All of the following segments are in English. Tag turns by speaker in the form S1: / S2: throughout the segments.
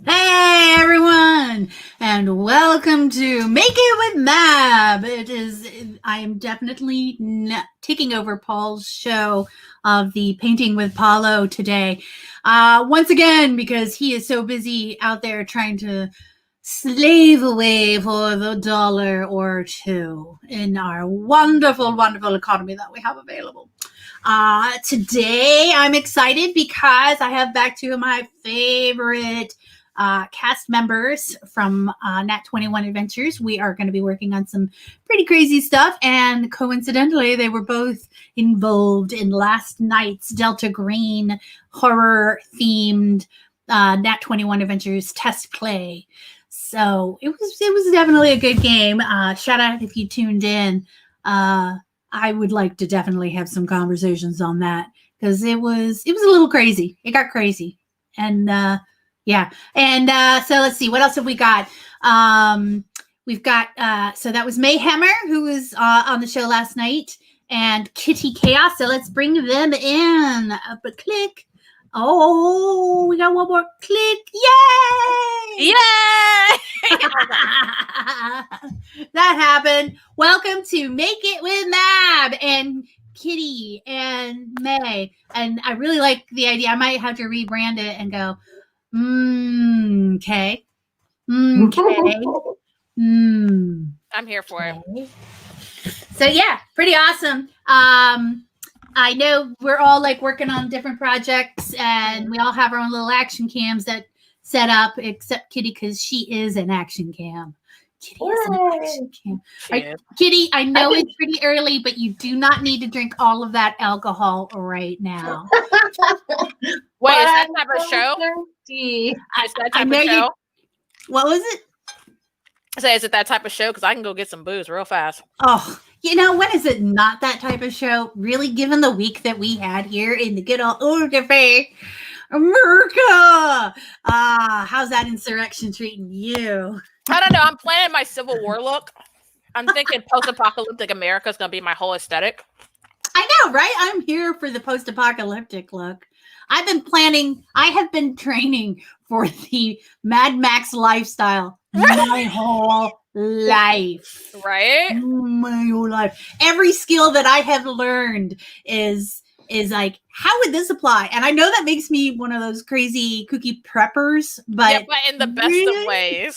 S1: Hey everyone, and welcome to Make It with Mab. I am definitely taking over Paul's show of the Painting with Paulo today. Once again, because he is so busy out there trying to slave away for the dollar or two in our wonderful, wonderful economy that we have available. Today I'm excited because I have back two of my favorite cast members from Nat21 Adventures. We are going to be working on some pretty crazy stuff, and coincidentally, they were both involved in last night's Delta Green horror-themed Nat21 Adventures test play. So it was definitely a good game. Shout out if you tuned in. I would like to definitely have some conversations on that because it was a little crazy. It got crazy, and yeah. And so let's see, what else have we got? We've got so that was Mayhemmer, who was on the show last night, and Kitty Chaos. So let's bring them in. But click. Oh, we got one more click. Yay!
S2: Yay!
S1: That happened. Welcome to Make It with Mab and Kitty and May. And I really like the idea. I might have to rebrand it and go, okay. Okay.
S2: I'm here for it.
S1: So yeah, pretty awesome. I know we're all like working on different projects, and we all have our own little action cams that set up, except Kitty, because she is an action cam. Kitty is an action cam. Right, Kitty, I know it's pretty early, but you do not need to drink all of that alcohol right now.
S2: Wait, is that type of show? Is that type of show?
S1: What was it?
S2: I say, is it that type of show? Because I can go get some booze real fast.
S1: Oh, you know, when is it not that type of show? Really, given the week that we had here in the good old America. How's that insurrection treating you?
S2: I don't know. I'm planning my Civil War look. I'm thinking post-apocalyptic America is going to be my whole aesthetic.
S1: I know, right? I'm here for the post-apocalyptic look. I have been training for the Mad Max lifestyle my whole life.
S2: Right?
S1: My whole life. Every skill that I have learned is like, how would this apply? And I know that makes me one of those crazy cookie preppers, but,
S2: yeah, but in the best of ways.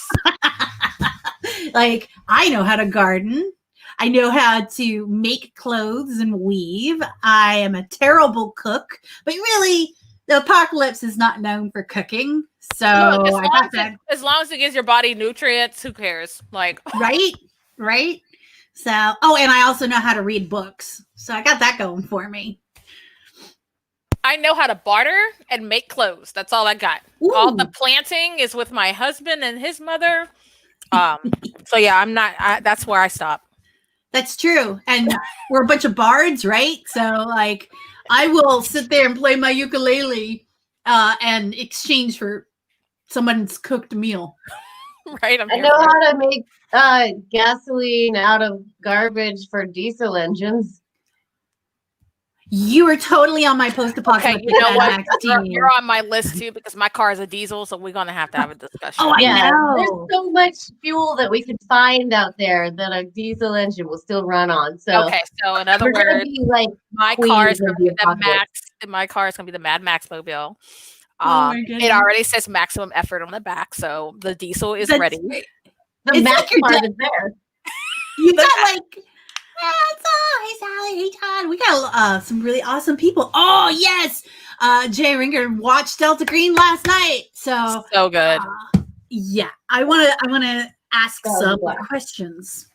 S1: Like, I know how to garden. I know how to make clothes and weave. I am a terrible cook, but really, the apocalypse is not known for cooking. So
S2: look, as long as it gives your body nutrients, who cares? Like,
S1: right. So, and I also know how to read books. So I got that going for me.
S2: I know how to barter and make clothes. That's all I got. Ooh. All the planting is with my husband and his mother. So yeah, I'm not. That's where I stop.
S1: That's true. And we're a bunch of bards, right? So like, I will sit there and play my ukulele and exchange for someone's cooked meal.
S2: Right.
S3: I know how to make gasoline out of garbage for diesel engines.
S1: You are totally on my post-apocalyptic.
S2: Okay, you know what? You're on my list too because my car is a diesel, so we're gonna have to have a discussion.
S1: Oh, I know.
S3: There's so much fuel that we could find out there that a diesel engine will still run on. So
S2: okay, so in other words,
S3: like
S2: my car is gonna be the Max. My car is gonna be the Mad Max Mobile. It already says maximum effort on the back, so the diesel is ready.
S3: The Max part is there.
S1: You got like. Hey Sally, hey Todd. We got some really awesome people. Oh yes, Jay Ringer watched Delta Green last night. So
S2: good.
S1: Yeah, I wanna ask some questions.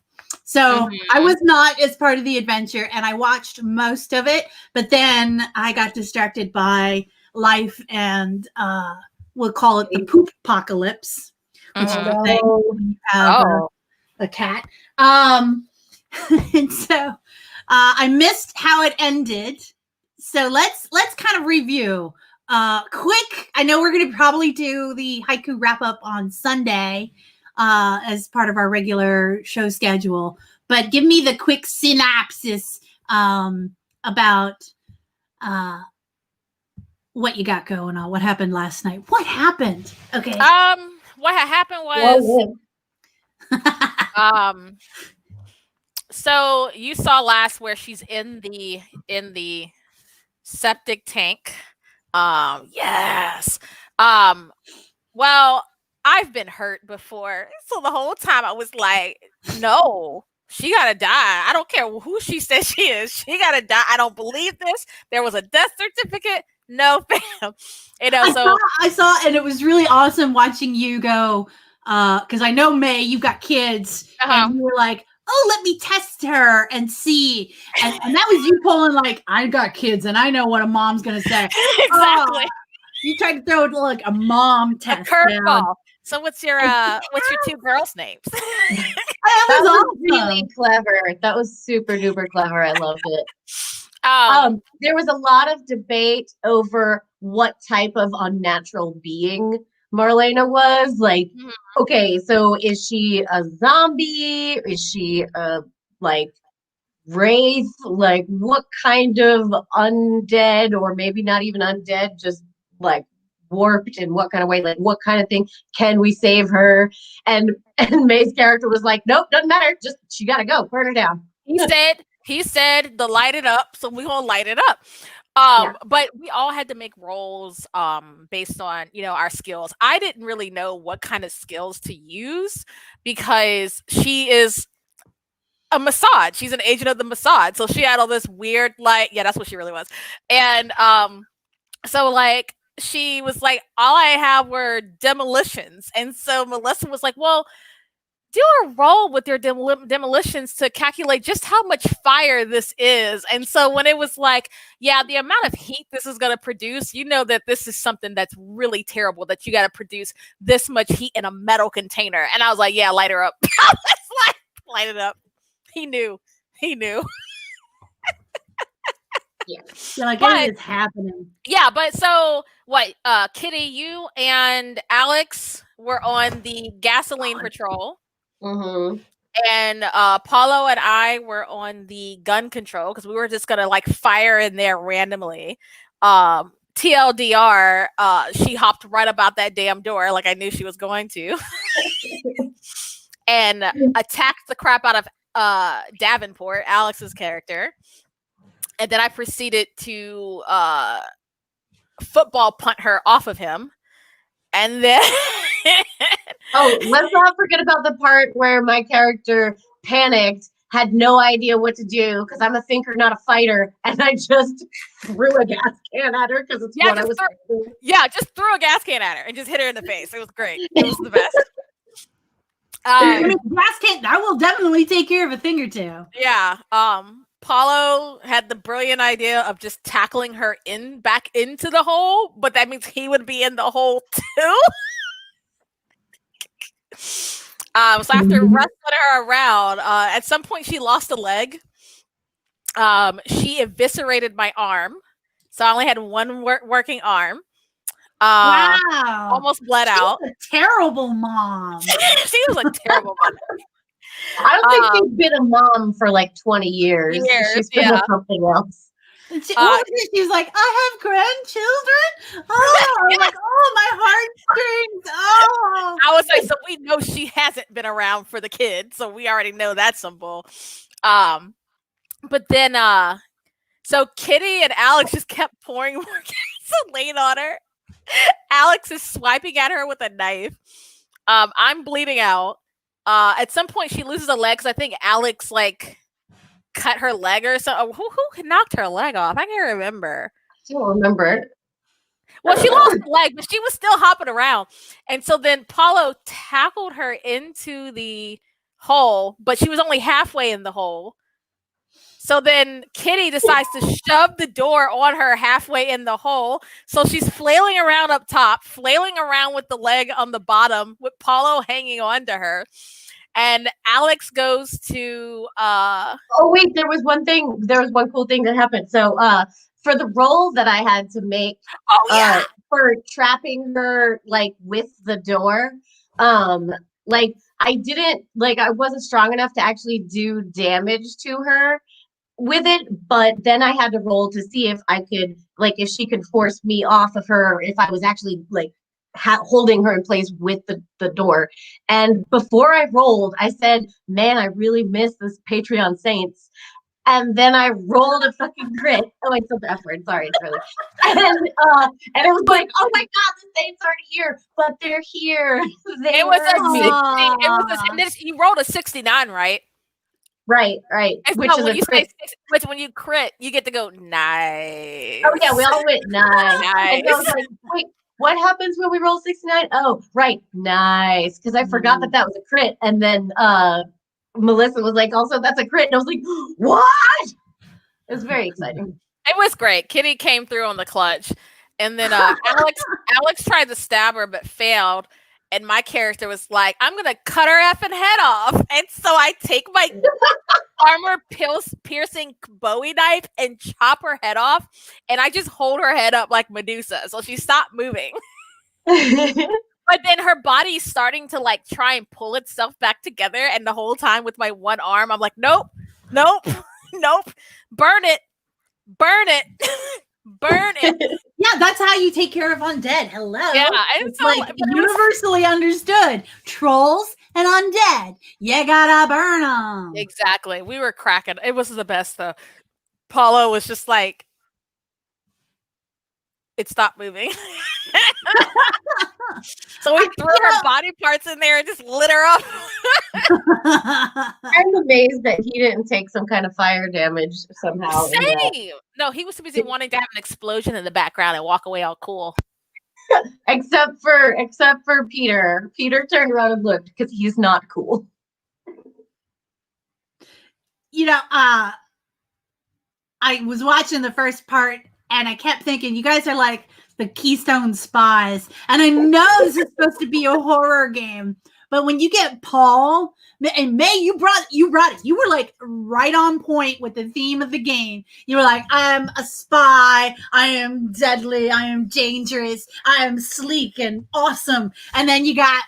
S1: So I was not as part of the adventure, and I watched most of it, but then I got distracted by life and we'll call it the poop apocalypse, which is a thing when you have a cat. And so I missed how it ended. So let's kind of review quick. I know we're going to probably do the haiku wrap up on Sunday as part of our regular show schedule, but give me the quick synopsis about what you got going on. What happened last night? What happened? Okay.
S2: What had happened was so you saw last where she's in the septic tank. Yes. Well, I've been hurt before. So the whole time I was like, no, she gotta die. I don't care who she says she is. She gotta die. I don't believe this. There was a death certificate. No, fam. You know,
S1: I saw, and it was really awesome watching you go, because I know, May, you've got kids, and you were like, oh, let me test her and see. And that was you pulling like, I got kids and I know what a mom's going to say.
S2: Exactly.
S1: You tried to throw like a mom test.
S2: A curveball. So what's your two girls' names?
S3: That was really clever. That was super duper clever. I loved it. There was a lot of debate over what type of unnatural being Marlena was. Like, okay, so is she a zombie? Is she a like wraith? Like, what kind of undead, or maybe not even undead, just like warped in what kind of way? Like, what kind of thing can we save her? And May's character was like, nope, doesn't matter. Just she gotta go, burn her down.
S2: He said to light it up, so we gonna light it up. But we all had to make rolls based on, our skills. I didn't really know what kind of skills to use because she is a Mossad. She's an agent of the Mossad. So she had all this weird, that's what she really was. And so like she was like, all I have were demolitions. And so Melissa was like, well, do a roll with your demolitions to calculate just how much fire this is. And so when it was like, yeah, the amount of heat this is going to produce, you know that this is something that's really terrible, that you got to produce this much heat in a metal container. And I was like, yeah, light her up. Light it up. He knew.
S1: Yeah, like it's happening.
S2: Yeah, but so what? Kitty, you and Alex were on the gasoline patrol.
S3: Mm-hmm.
S2: And Paulo and I were on the gun control because we were just gonna like fire in there randomly. TLDR, she hopped right about that damn door like I knew she was going to, and attacked the crap out of Davenport, Alex's character. And then I proceeded to football punt her off of him. And then
S3: let's not forget about the part where my character panicked, had no idea what to do because I'm a thinker, not a fighter, and I just threw a gas can at her because it's what I was thinking.
S2: Yeah, just threw a gas can at her and just hit her in the face. It was great. It was the best.
S1: Gas can, I will definitely take care of a thing or two.
S2: Yeah. Paulo had the brilliant idea of just tackling her back into the hole, but that means he would be in the hole too. So after wrestling her around, at some point she lost a leg. She eviscerated my arm, so I only had one working arm.
S1: Wow!
S2: Almost bled out.
S1: A terrible mom.
S2: She was a terrible mom.
S3: I don't think she's been a mom for like 20 years. She's been with something else.
S1: She was like, I have grandchildren. I'm like, oh, my heartstrings. Oh,
S2: I was like, so we know she hasn't been around for the kids, so we already know that's some bull. But then, so Kitty and Alex just kept pouring more gasoline on her. Alex is swiping at her with a knife. I'm bleeding out. At some point, she loses a leg because I think Alex cut her leg or something. Who knocked her leg off? I can't remember.
S3: I don't remember.
S2: Well, she lost a leg, but she was still hopping around. And so then Paulo tackled her into the hole, but she was only halfway in the hole. So then Kitty decides to shove the door on her halfway in the hole. So she's flailing around up top, flailing around with the leg on the bottom, with Paulo hanging on to her. And Alex goes to
S3: oh wait, there was one cool thing that happened. So for the role that I had to make for trapping her with the door, I wasn't strong enough to actually do damage to her. with it, but then I had to roll to see if I could, like, if she could force me off of her, if I was actually like holding her in place with the door. And before I rolled, I said, man, I really miss this Patreon Saints. And then I rolled a fucking crit. Oh, I said the F word. Sorry, it's early. And it was like, oh my God, the Saints aren't here, but they're here.
S2: It was a 60. You rolled a 69, right?
S3: Right.
S2: And
S3: Which
S2: so
S3: is
S2: when
S3: a
S2: you
S3: crit.
S2: when you crit, you get to go nice.
S3: Oh yeah, we all went nice.
S2: Nice.
S3: And I was like, wait, what happens when we roll 69? Oh, right, nice. Because I forgot that was a crit. And then Melissa was like, also, that's a crit. And I was like, what? It was very exciting.
S2: It was great. Kitty came through on the clutch. And then Alex tried to stab her but failed. And my character was like, I'm going to cut her effing head off. And so I take my armor piercing Bowie knife and chop her head off. And I just hold her head up like Medusa. So she stopped moving. But then her body's starting to like try and pull itself back together. And the whole time with my one arm, I'm like, nope. Burn it. Burn it.
S1: Yeah, that's how you take care of undead. Hello.
S2: Yeah, and
S1: it's so, like universally understood. Trolls and undead, you gotta burn them.
S2: Exactly. We were cracking. It was the best though. Paulo was just like, it stopped moving. So we threw her body parts in there and just lit her up.
S3: I'm amazed that he didn't take some kind of fire damage somehow.
S2: Same. No, he was too busy wanting to have an explosion in the background and walk away all cool.
S3: except for Peter. Peter turned around and looked because he's not cool.
S1: You know, I was watching the first part and I kept thinking, you guys are like the Keystone Spies. And I know this is supposed to be a horror game, but when you get Paul and May, you brought it. You were like right on point with the theme of the game. You were like, I am a spy. I am deadly. I am dangerous. I am sleek and awesome. And then you got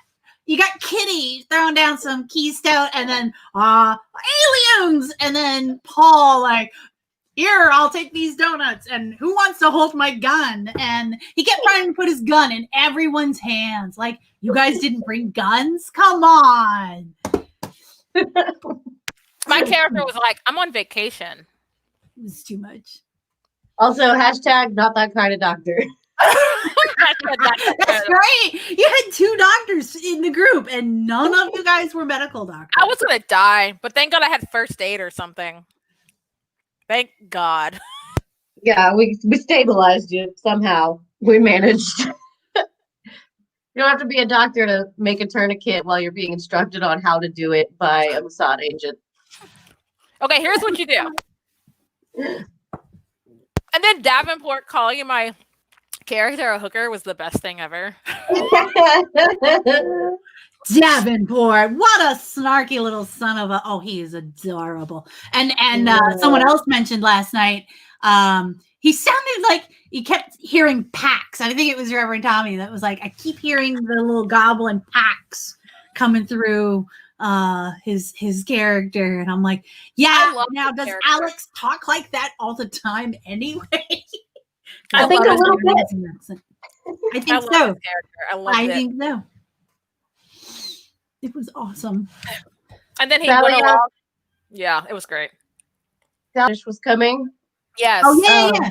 S1: Kitty throwing down some Keystone and then aliens. And then Paul like, here, I'll take these donuts. And who wants to hold my gun? And he kept trying to put his gun in everyone's hands. Like, you guys didn't bring guns? Come on.
S2: My character was like, I'm on vacation.
S1: It was too much.
S3: Also, hashtag not that kind of doctor.
S1: That's great. You had 2 doctors in the group and none of you guys were medical doctors.
S2: I was going to die, but thank God I had first aid or something. Thank God.
S3: Yeah, we stabilized you somehow. We managed. You don't have to be a doctor to make a tourniquet while you're being instructed on how to do it by a Mossad agent.
S2: Okay, here's what you do. And then Davenport calling my character a hooker was the best thing ever.
S1: Davenport, what a snarky little son of a. Oh, he is adorable. And someone else mentioned last night. He sounded like he kept hearing Pax. I think it was Reverend Tommy that was like, I keep hearing the little goblin Pax coming through his character, and I'm like, yeah. Now, does character. Alex talk like that all the time anyway?
S3: I think a little bit.
S1: I think so. I think so. It was awesome.
S2: And then he went along. Yeah, it was great.
S3: Scottish was coming.
S2: Yes.
S1: Oh yeah.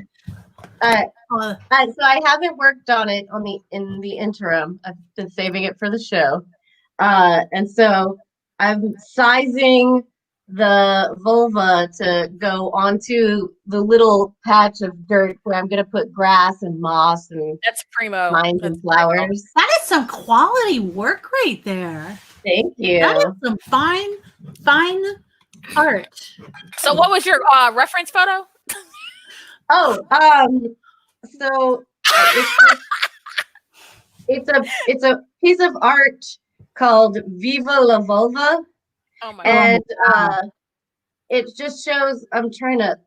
S3: So I haven't worked on it in the interim. I've been saving it for the show, and so I'm sizing the vulva to go onto the little patch of dirt where I'm going to put grass and moss and
S2: that's primo
S3: vines and flowers. Primo.
S1: That is some quality work right there.
S3: Thank you.
S1: That is some fine art.
S2: So what was your reference photo?
S3: So it's a piece of art called Viva la Vulva.
S2: Oh my
S3: and it just shows. I'm trying to.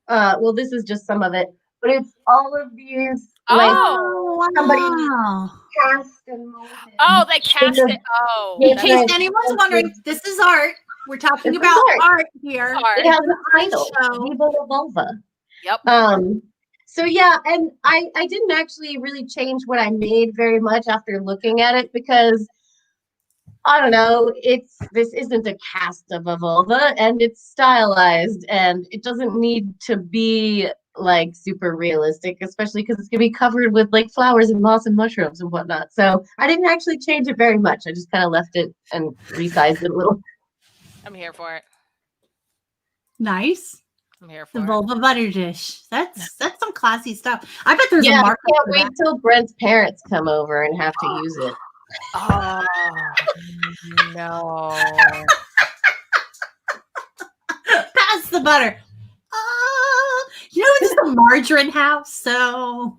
S3: Well, this is just some of it, but it's all of these. Somebody cast and molded.
S2: Oh, they cast it. Oh,
S1: in case anyone's wondering, this is art. We're talking about art here.
S3: It has a title, Viva la Vulva.
S2: Yep.
S3: So yeah, and I didn't actually really change what I made very much after looking at it, because I don't know, this isn't a cast of a vulva, and it's stylized, and it doesn't need to be like super realistic, especially because it's gonna be covered with like flowers and moss and mushrooms and whatnot. So I didn't actually change it very much. I just kind of left it and resized it a little.
S2: I'm here for it.
S1: Nice.
S2: I'm here for
S1: the
S2: it.
S1: vulva butter dish. That's some classy stuff. I bet there's a
S3: I
S1: market.
S3: can't wait till Brent's parents come over and have to use it.
S2: Oh no.
S1: Pass the butter. It's the margarine house, so.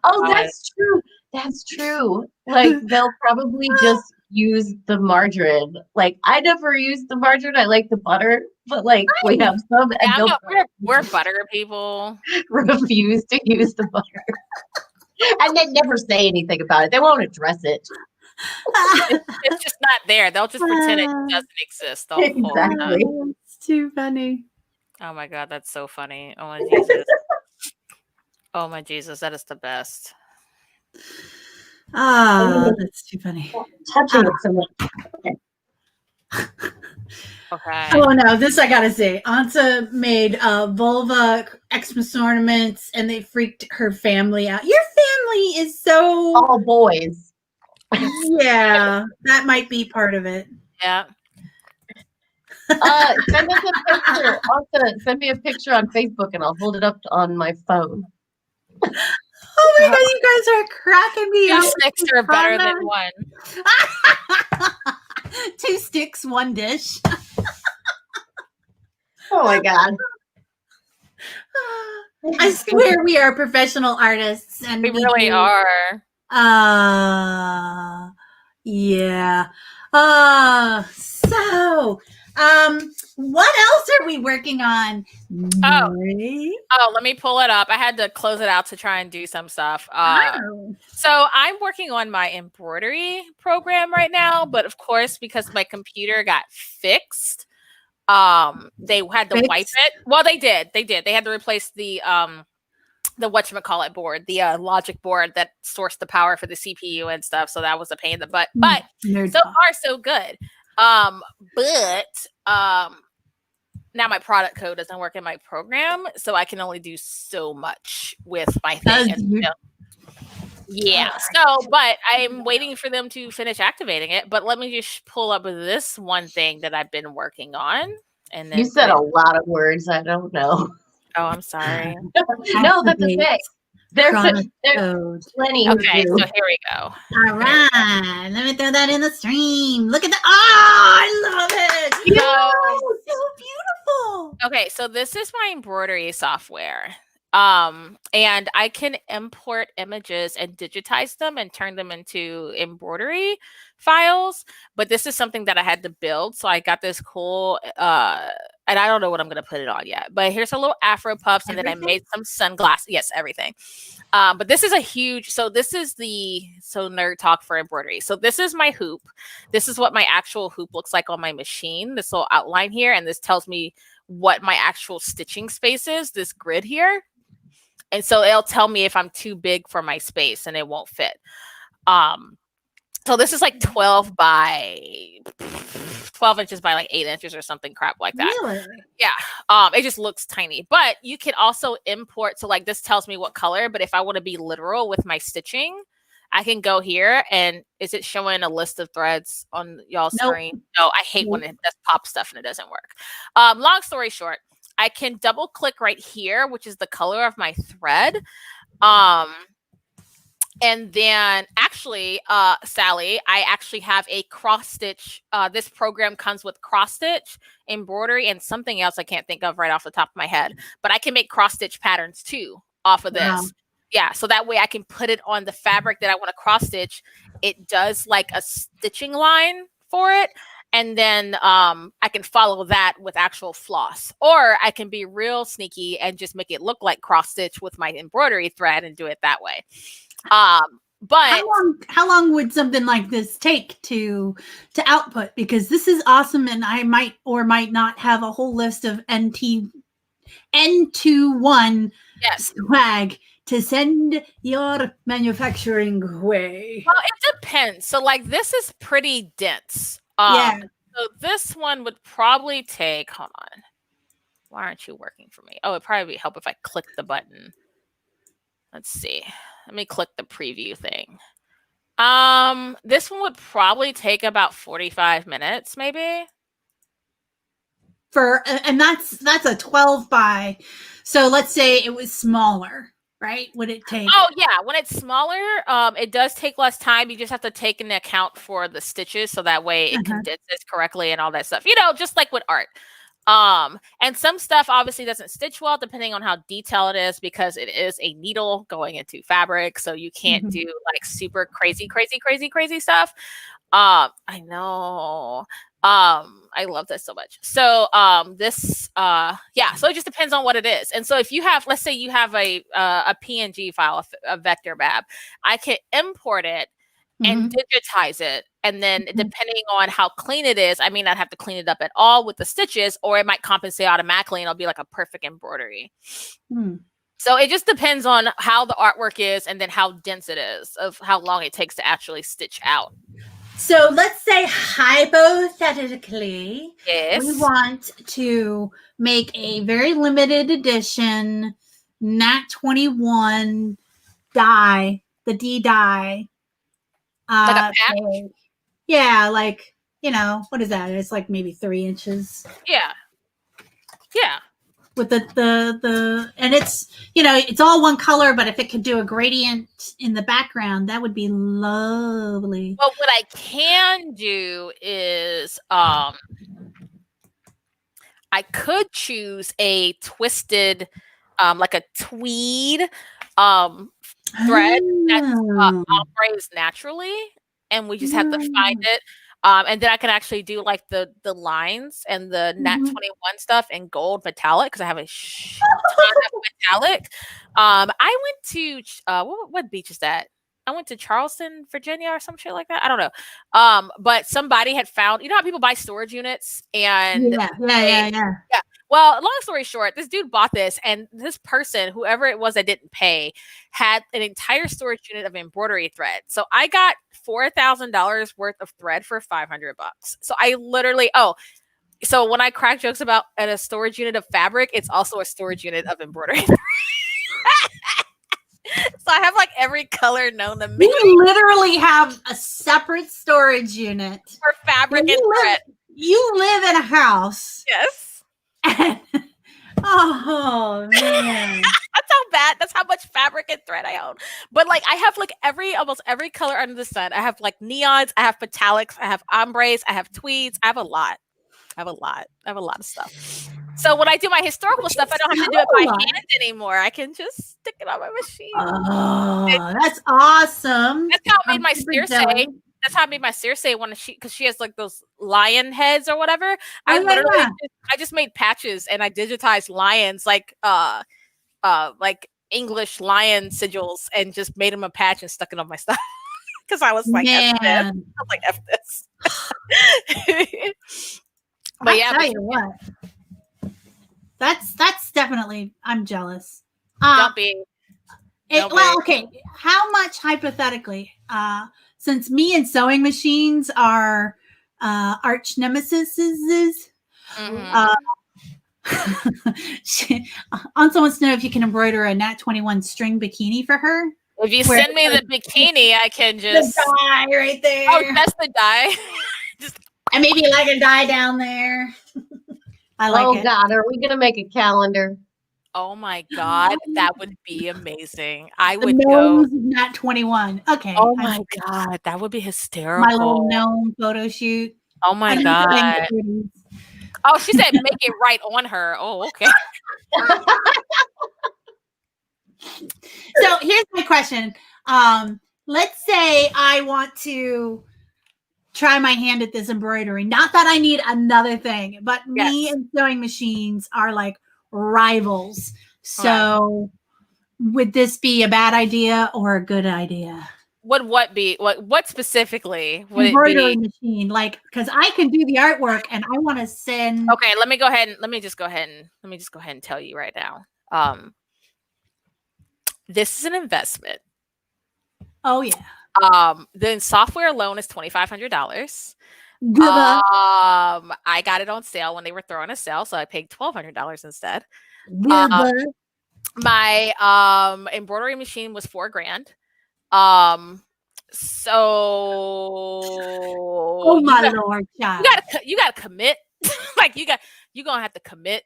S3: Oh, that's true. That's true. Like, they'll probably just use the margarine. Like, I never use the margarine. I like the butter, but like we have some, and
S2: we're butter people.
S3: Refuse to use the butter, and they never say anything about it. They won't address it.
S2: It's just not there. They'll just pretend it doesn't exist.
S3: Exactly.
S1: It's too funny.
S2: Oh my God, that's so funny. Oh my Jesus. Oh my Jesus, that is the best.
S1: That's too funny.
S3: Touching it so much.
S2: Okay.
S1: Oh no, this I gotta say. Ansa made vulva Xmas ornaments, and they freaked her family out. Your family is so
S3: all boys.
S1: Yeah, that might be part of it.
S2: Yeah.
S3: Send us a picture. Also, send me a picture on Facebook, and I'll hold it up on my phone.
S1: Oh my God, you guys are cracking me up.
S2: 2 sticks are better than 1.
S1: 2 sticks, 1 dish.
S3: Oh my God.
S1: I swear we are professional artists, and
S2: we really are.
S1: Yeah. So, what else are we working on?
S2: Let me pull it up. I had to close it out to try and do some stuff. So I'm working on my embroidery program right now, but of course, because my computer got fixed, they had to wipe it. Well, they did. They had to replace the whatchamacallit board, the logic board that sourced the power for the CPU and stuff. So that was a pain in the butt. But so far, so good. Now my product code doesn't work in my program, so I can only do so much with my thing. Yeah. So, but I'm waiting for them to finish activating it. But let me just pull up this one thing that I've been working on. And then
S3: you said a lot of words. I don't know.
S2: Oh, I'm sorry.
S3: No, that's okay. There's plenty.
S2: Okay, so here we go.
S1: All right, let me throw that in the stream. Look at that! Oh, I love it. So beautiful.
S2: Okay, so this is my embroidery software. And I can import images and digitize them and turn them into embroidery files. But this is something that I had to build. So I got this cool, and I don't know what I'm going to put it on yet, but here's a little Afro puffs. And then I made some sunglasses. Yes, everything. But this is this is so nerd talk for embroidery. So this is my hoop. This is what my actual hoop looks like on my machine. This little outline here. And this tells me what my actual stitching space is, this grid here. And so it'll tell me if I'm too big for my space and it won't fit. So this is like 12 inches by like 8 inches or something crap like that.
S1: Really?
S2: Yeah. It just looks tiny, but you can also import. So like this tells me what color, but if I want to be literal with my stitching, I can go here. And is it showing a list of threads on y'all's screen? No, I hate when it does pop stuff and it doesn't work. Long story short, I can double click right here, which is the color of my thread. And then actually, Sally, I actually have a cross stitch. This program comes with cross stitch, embroidery, and something else I can't think of right off the top of my head. But I can make cross stitch patterns too off of this. Wow. Yeah, so that way I can put it on the fabric that I want to cross stitch. It does like a stitching line for it. And then I can follow that with actual floss. Or I can be real sneaky and just make it look like cross stitch with my embroidery thread and do it that way. But
S1: how long would something like this take to output? Because this is awesome, and I might or might not have a whole list of N21 swag to send your manufacturing way.
S2: Well, it depends. So like this is pretty dense. So this one would probably take, hold on. Why aren't you working for me? Oh, it'd probably help if I click the button. Let's see. Let me click the preview thing. This one would probably take about 45 minutes, maybe.
S1: And that's a 12 by. So let's say it was smaller, right? Would it take?
S2: Oh yeah, when it's smaller, it does take less time. You just have to take into account for the stitches, so that way it condenses correctly and all that stuff. You know, just like with art. And some stuff obviously doesn't stitch well depending on how detailed it is, because it is a needle going into fabric. So you can't do like super crazy stuff. I know. I love this so much. So, yeah, so it just depends on what it is. And so if you have, let's say you have a PNG file, a vector map, I can import it and digitize it. And then depending on how clean it is, I may not have to clean it up at all with the stitches, or it might compensate automatically and it'll be like a perfect embroidery. So it just depends on how the artwork is and then how dense it is, of how long it takes to actually stitch out.
S1: So let's say hypothetically, we want to make a very limited edition Nat21 die, the D die.
S2: Like a patch?
S1: Yeah, like, you know, what is that? It's like maybe 3 inches.
S2: Yeah. Yeah.
S1: With the and it's, you know, it's all one color, but if it could do a gradient in the background, that would be lovely.
S2: Well, what I can do is I could choose a twisted like a tweed thread that's ombres naturally, and we just have to find it. And then I can actually do like the lines and the Nat21 stuff in gold metallic, because I have a ton of metallic. I went to what beach is that? I went to Charleston, Virginia, or some shit like that. I don't know. But somebody had found, you know how people buy storage units, and
S1: yeah.
S2: Well, long story short, this dude bought this, and this person, whoever it was that didn't pay, had an entire storage unit of embroidery thread. So I got $4,000 worth of thread for $500. So I literally, so when I crack jokes about a storage unit of fabric, it's also a storage unit of embroidery. So I have like every color known to me.
S1: You literally have a separate storage unit
S2: for fabric and thread.
S1: You live in a house.
S2: Yes.
S1: Oh man.
S2: That's how much fabric and thread I own. But like I have like almost every color under the sun. I have like neons, I have metallics, I have ombres, I have tweeds. I have a lot of stuff. So when I do my historical stuff, I don't have to do it by hand anymore. I can just stick it on my machine.
S1: Oh, that's awesome.
S2: That's how I made my Circe. That's how I made my Circe one, because she has like those lion heads or whatever. I just made patches and I digitized lions, like English lion sigils, and just made them a patch and stuck it on my stuff. Because I was like, F this. But yeah,
S1: tell you what, that's definitely, I'm jealous.
S2: Don't be.
S1: Well, okay. How much hypothetically? Since me and sewing machines are arch nemesises, Ansa wants to know if you can embroider a Nat21 string bikini for her.
S2: If you send me the bikini, I can just
S1: the dye right there.
S2: Oh, that's the dye.
S1: And maybe like a dye down there. I like it.
S3: Oh God, are we gonna make a calendar?
S2: Oh my God, that would be amazing. I would go
S1: Nat21. Okay.
S2: Oh my God, that would be hysterical.
S1: My little gnome photo shoot.
S2: Oh my God. Oh, she said make it right on her. Oh, okay.
S1: So here's my question. Let's say I want to try my hand at this embroidery. Not that I need another thing, but me and sewing machines are like rivals. So would this be a bad idea or a good idea?
S2: what be? What specifically would
S1: embroidery
S2: it be?
S1: machine, like, because I can do the artwork and I want to send.
S2: Okay, let me just go ahead and tell you right now. This is an investment.
S1: Oh yeah.
S2: Then software alone is $2,500. I got it on sale when they were throwing a sale, so I paid $1,200 instead. My embroidery machine was $4,000. So
S1: oh my Lord, child.
S2: You gotta commit. Like you're gonna have to commit.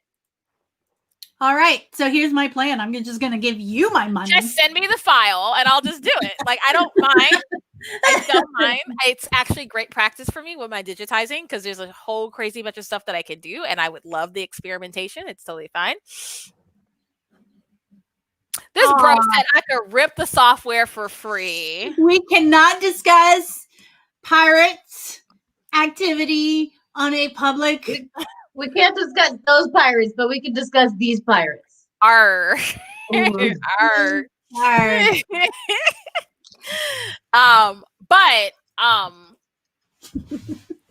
S1: All right, so here's my plan. I'm just gonna give you my money.
S2: Just send me the file and I'll just do it. Like I don't mind. I don't mind. It's actually great practice for me with my digitizing because there's a whole crazy bunch of stuff that I can do, and I would love the experimentation. It's totally fine. This bro said I could rip the software for free.
S1: We cannot discuss pirates activity on a public.
S3: We can't discuss those pirates, but we can discuss these pirates.
S2: Arr. Arr.
S1: Arr.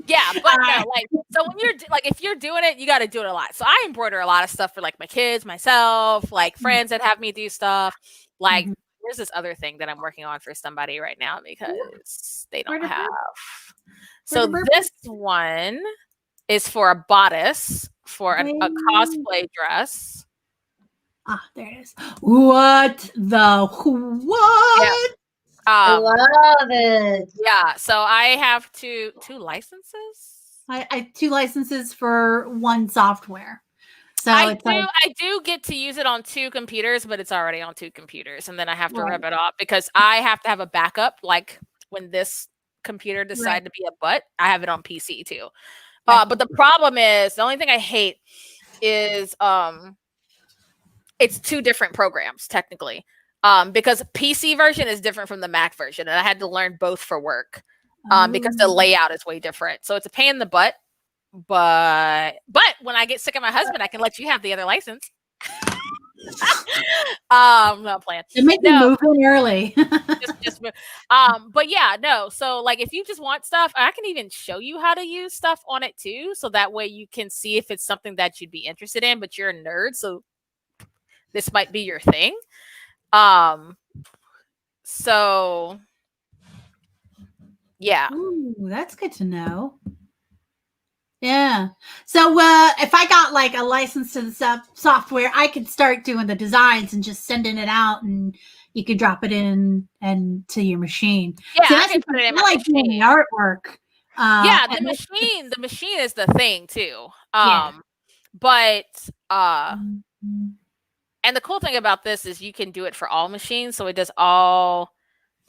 S2: Yeah, but no, like, so when you're like, if you're doing it, you got to do it a lot. So I embroider a lot of stuff for like my kids, myself, like friends that have me do stuff. Like, there's this other thing that I'm working on for somebody right now because they don't have. So this one is for a bodice for a cosplay dress.
S1: Ah, there it is. What?
S2: Yeah.
S3: I love it.
S2: Yeah, so I have two licenses.
S1: I have 2 licenses for 1 software. So
S2: I do get to use it on 2 computers, but it's already on 2 computers, and then I have to rip it off because I have to have a backup. Like when this computer decided to be a butt, I have it on PC too. But the problem is, the only thing I hate is it's 2 different programs technically. Because PC version is different from the Mac version, and I had to learn both for work because the layout is way different. So it's a pain in the butt. But when I get sick of my husband, I can let you have the other license. I'm not playing.
S1: It makes me move in early.
S2: just but yeah, no. So like, if you just want stuff, I can even show you how to use stuff on it too, so that way you can see if it's something that you'd be interested in. But you're a nerd, so this might be your thing. So yeah.
S1: Ooh, that's good to know. Yeah. So if I got like a license to the software, I could start doing the designs and just sending it out, and you could drop it in and to your machine.
S2: Yeah,
S1: so
S2: I can put it in my
S1: like doing the artwork.
S2: Yeah, the machine is the thing too. But and the cool thing about this is you can do it for all machines, so it does all.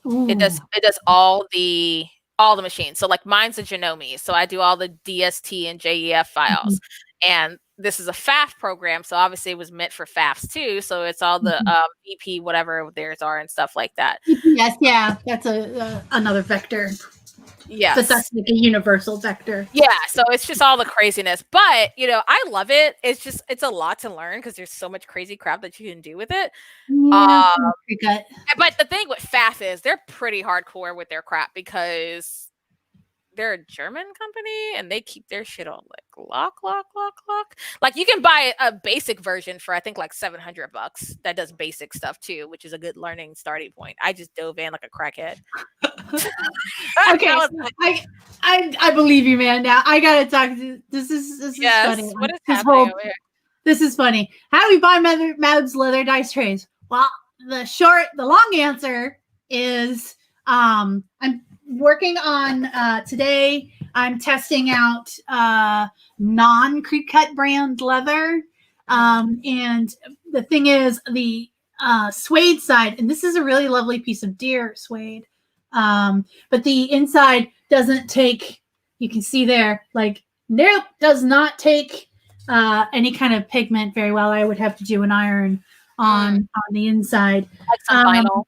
S2: It does all the machines. So like mine's a Genome, so I do all the DST and JEF files. And this is a FAF program, so obviously it was meant for FAFs too. So it's all the BP whatever theirs are and stuff like that.
S1: Yes, yeah, that's another vector.
S2: Yeah,
S1: but that's like a universal vector.
S2: Yeah, so it's just all the craziness, but I love it. It's a lot to learn because there's so much crazy crap that you can do with it.
S1: Yeah,
S2: but the thing with FAF is they're pretty hardcore with their crap because they're a German company and they keep their shit on like lock. Like you can buy a basic version for I think like $700 that does basic stuff too, which is a good learning starting point. I just dove in like a crackhead.
S1: Okay, I believe you, man. Now I gotta talk to this is funny.
S2: What is happening over here?
S1: This is funny. How do we buy Maud's leather dice trays? Well, the long answer is I'm working on today. I'm testing out non-creep cut brand leather, and the thing is the suede side, and this is a really lovely piece of deer suede. But the inside doesn't take, you can see there, like, nope, does not take any kind of pigment very well. I would have to do an iron on the inside.
S2: Like some vinyl.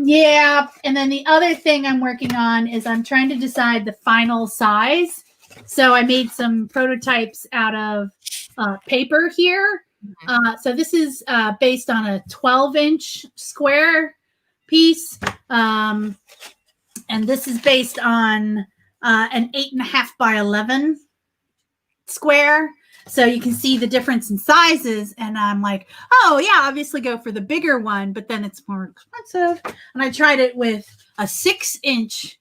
S1: Yeah. And then the other thing I'm working on is I'm trying to decide the final size. So I made some prototypes out of paper here. So this is based on a 12-inch square. piece. And this is based on an 8.5 by 11 square. So you can see the difference in sizes. And I'm like, oh yeah, obviously go for the bigger one, but then it's more expensive. And I tried it with a 6-inch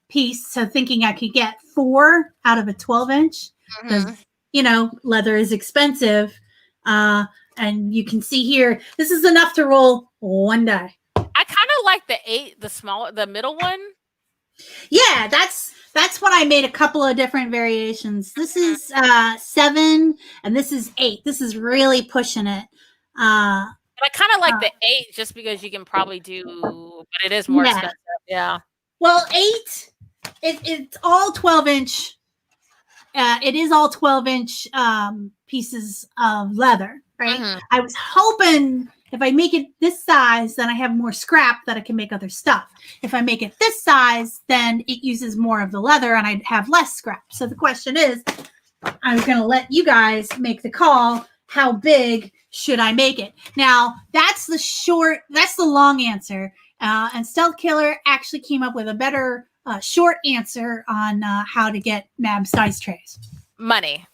S1: piece. So thinking I could get 4 out of a 12-inch because, leather is expensive. And you can see here, this is enough to roll one die.
S2: I kind of like the middle one.
S1: Yeah, that's what I made a couple of different variations. This is 7 and this is 8. This is really pushing it.
S2: But I kind of like the 8 just because you can probably do, but it is more expensive. Yeah.
S1: Well, 8, it's all 12-inch. It is all 12-inch pieces of leather, right? I was hoping if I make it this size, then I have more scrap that I can make other stuff. If I make it this size, then it uses more of the leather and I'd have less scrap. So the question is, I'm going to let you guys make the call. How big should I make it? Now, that's the long answer. And Stealth Killer actually came up with a better short answer on how to get Mab size trays.
S2: Money.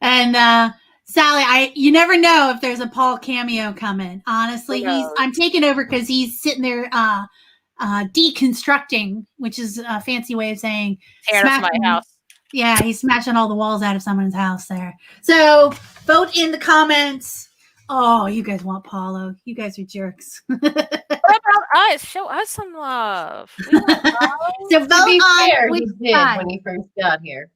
S1: And Sally, you never know if there's a Paul cameo coming. Honestly, I'm taking over because he's sitting there deconstructing, which is a fancy way of saying
S2: tearing up my house.
S1: Yeah, he's smashing all the walls out of someone's house there. So vote in the comments. Oh, you guys want Paulo. You guys are jerks.
S2: What about us? Show us some love. We want love.
S1: So vote on
S3: which side. When he first got here.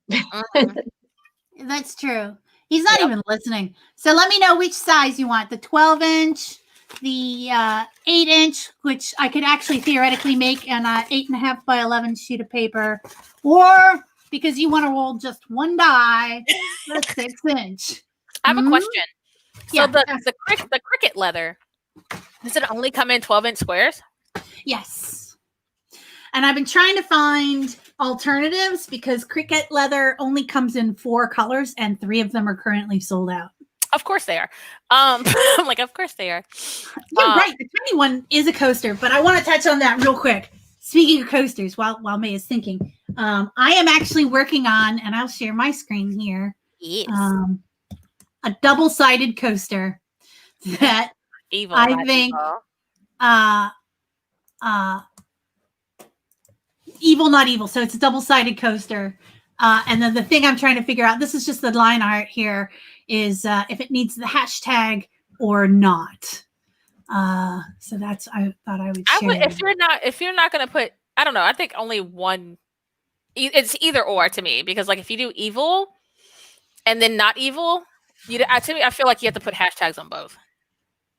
S1: That's true. He's not even listening. So let me know which size you want. The 12-inch, the 8-inch, which I could actually theoretically make an 8.5 by 11 sheet of paper, or because you want to roll just one die, the 6-inch.
S2: I have a question. So the cricket leather, does it only come in 12-inch squares?
S1: Yes. And I've been trying to find alternatives because cricket leather only comes in 4 colors and 3 of them are currently sold out.
S2: Of course they are. I'm like, of course they are.
S1: You're right. The tiny one is a coaster, but I want to touch on that real quick. Speaking of coasters, while May is thinking, I am actually working on, and I'll share my screen here, a double-sided coaster that
S2: evil,
S1: I think evil, not evil. So it's a double-sided coaster. And then the thing I'm trying to figure out, this is just the line art here, is if it needs the hashtag or not. So that's, I thought I would share.
S2: If you're not going to put, I don't know, I think only one, it's either or to me, because like if you do evil and then not evil, to me, I feel like you have to put hashtags on both.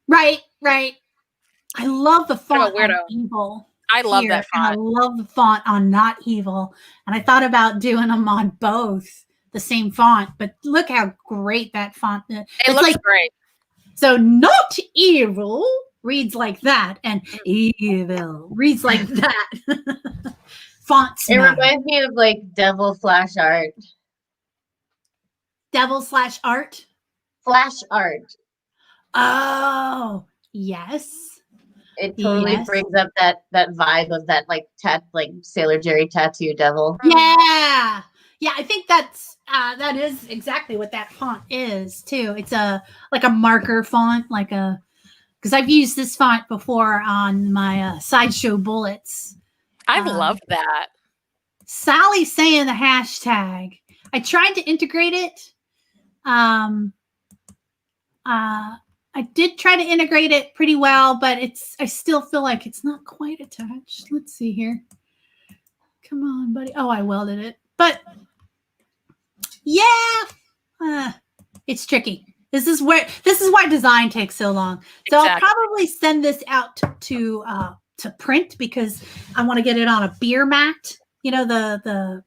S1: Right. I love the font on evil.
S2: I love that font.
S1: I love the font on not evil. And I thought about doing them on both the same font, but look how great that font is.
S2: It looks great.
S1: So not evil reads like that, and evil reads like that. Fonts.
S3: It reminds me of like Devil Flash Art.
S1: Devil/art?
S3: Flash Art.
S1: Oh, yes.
S3: It totally brings up that vibe of that like Sailor Jerry tattoo devil.
S1: Yeah, I think that is exactly what that font is too. It's like a marker font, because I've used this font before on my sideshow bullets.
S2: I love that.
S1: Sally's saying the hashtag. I tried to integrate it. I did try to integrate it pretty well, but I still feel like it's not quite attached. Let's see here. Come on, buddy. Oh, I welded it. But yeah, it's tricky. This is why design takes so long. So exactly. I'll probably send this out to print because I want to get it on a beer mat. You know, the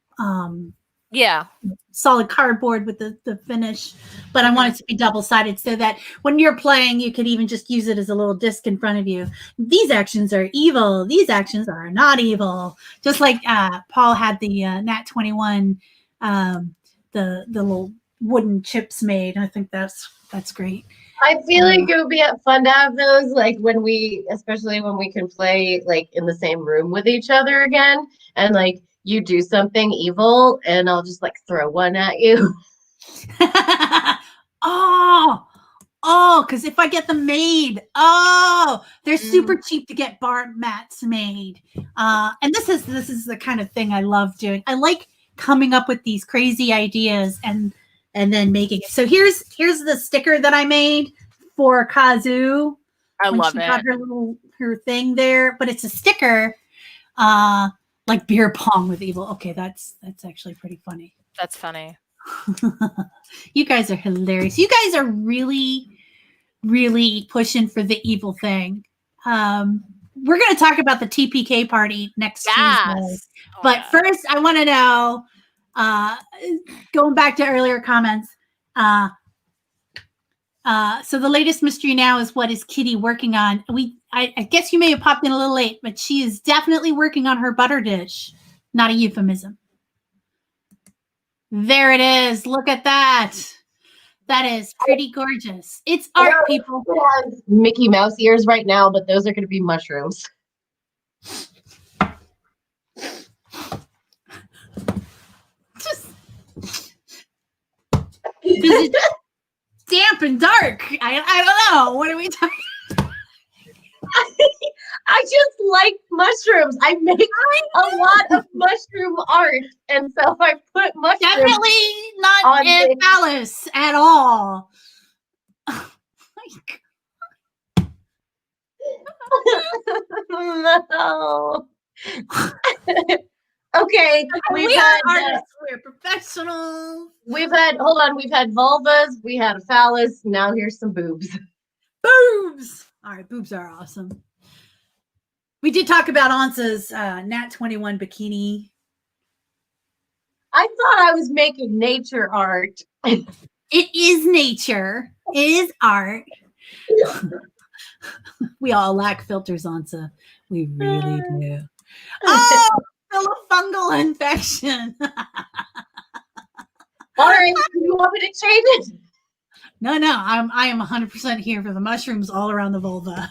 S1: solid cardboard with the finish, but I want it to be double-sided so that when you're playing, you could even just use it as a little disc in front of you. These actions are evil. These actions are not evil. Just like Paul had the Nat21, the little wooden chips made. I think that's great.
S3: I feel like it would be fun to have those, like especially when we can play like in the same room with each other again, and like you do something evil, and I'll just like throw one at you.
S1: Because if I get them made, they're super cheap to get bar mats made. And this is the kind of thing I love doing. I like coming up with these crazy ideas and then making it. So here's the sticker that I made for Kazu.
S2: I
S1: when
S2: love
S1: she
S2: it.
S1: got her thing there, but it's a sticker, like beer pong with evil. Okay, that's actually pretty funny.
S2: That's funny.
S1: You guys are hilarious. You guys are really, really pushing for the evil thing. We're going to talk about the TPK party next Tuesday. But first, I want to know, going back to earlier comments, so the latest mystery now is, what is Kitty working on? I guess you may have popped in a little late, but she is definitely working on her butter dish. Not a euphemism. There it is. Look at that. That is pretty gorgeous. It's art, people.
S3: It has Mickey Mouse ears right now, but those are going to be mushrooms.
S1: It's damp and dark. I don't know. What are we talking about?
S3: I just like mushrooms. I make a lot of mushroom art, and so I put mushrooms.
S1: Definitely not in Alice at all. Oh
S3: my God. No. Okay,
S1: we are artists. We're professionals.
S3: We've had vulvas, we had a phallus, now here's some boobs.
S1: Boobs! All right, boobs are awesome. We did talk about Ansa's Nat21 bikini.
S3: I thought I was making nature art.
S1: It is nature. It is art. We all lack filters, Ansa. We really do. Oh, still a fungal infection.
S3: All right, do you want me to change it?
S1: No, I am 100% here for the mushrooms all around the vulva.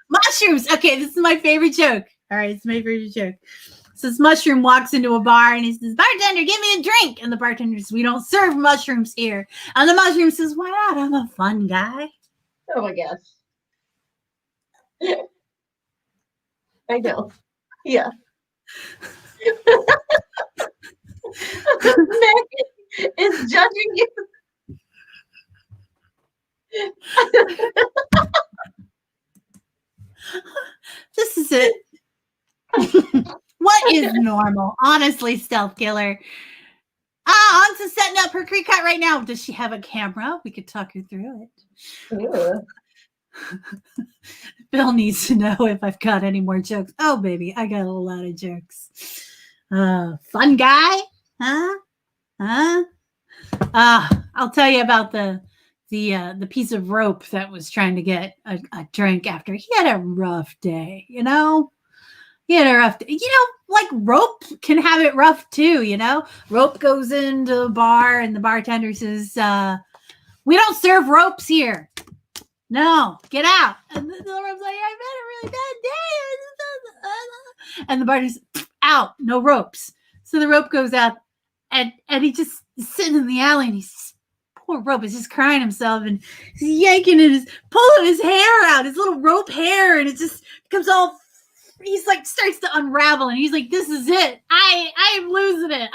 S1: Mushrooms. Okay, this is my favorite joke. All right, it's my favorite joke. So this mushroom walks into a bar and he says, "Bartender, give me a drink." And the bartender says, "We don't serve mushrooms here." And the mushroom says, "Why not? I'm a fun guy."
S3: Oh my gosh. I know. Yeah. Megan is judging you.
S1: This is it. What is normal? Honestly, Stealth Killer. Ansa's setting up her creek cut right now. Does she have a camera? We could talk her through it.
S3: Yeah.
S1: Bill needs to know if I've got any more jokes. Oh, baby, I got a lot of jokes. Fun guy? Huh? I'll tell you about the piece of rope that was trying to get a drink after he had a rough day, He had a rough day. Like rope can have it rough too, Rope goes into the bar and the bartender says, "We don't serve ropes here. No, get out." And the rope's like, "I've had a really bad day." And the bartender says, "Out, no ropes." So the rope goes out and he just is sitting in the alley and he's, poor rope is just crying himself and he's yanking and pulling his hair out, his little rope hair, and it just becomes all, he's like, starts to unravel and he's like, "This is it. I am losing it.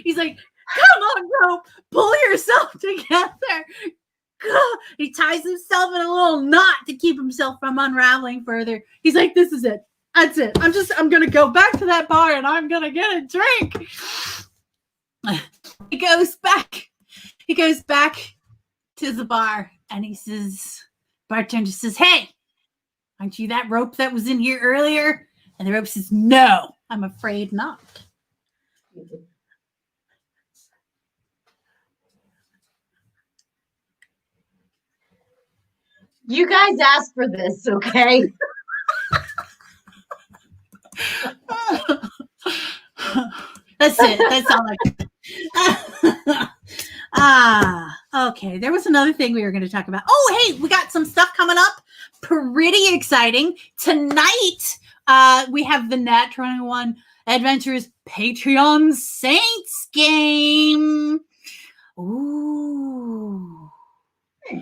S1: He's like, "Come on, rope, pull yourself together." He ties himself in a little knot to keep himself from unraveling further. He's like, "This is it. That's it. I'm going to go back to that bar and I'm going to get a drink." He goes back to the bar and he says, bartender says, "Hey, aren't you that rope that was in here earlier?" And the rope says, "No, I'm afraid not."
S3: You guys asked for this, okay?
S1: That's it. That's all I got. Okay, there was another thing we were going to talk about. Oh, hey, we got some stuff coming up. Pretty exciting. Tonight, we have the Nat21 Adventures Patreon Saints game. Ooh.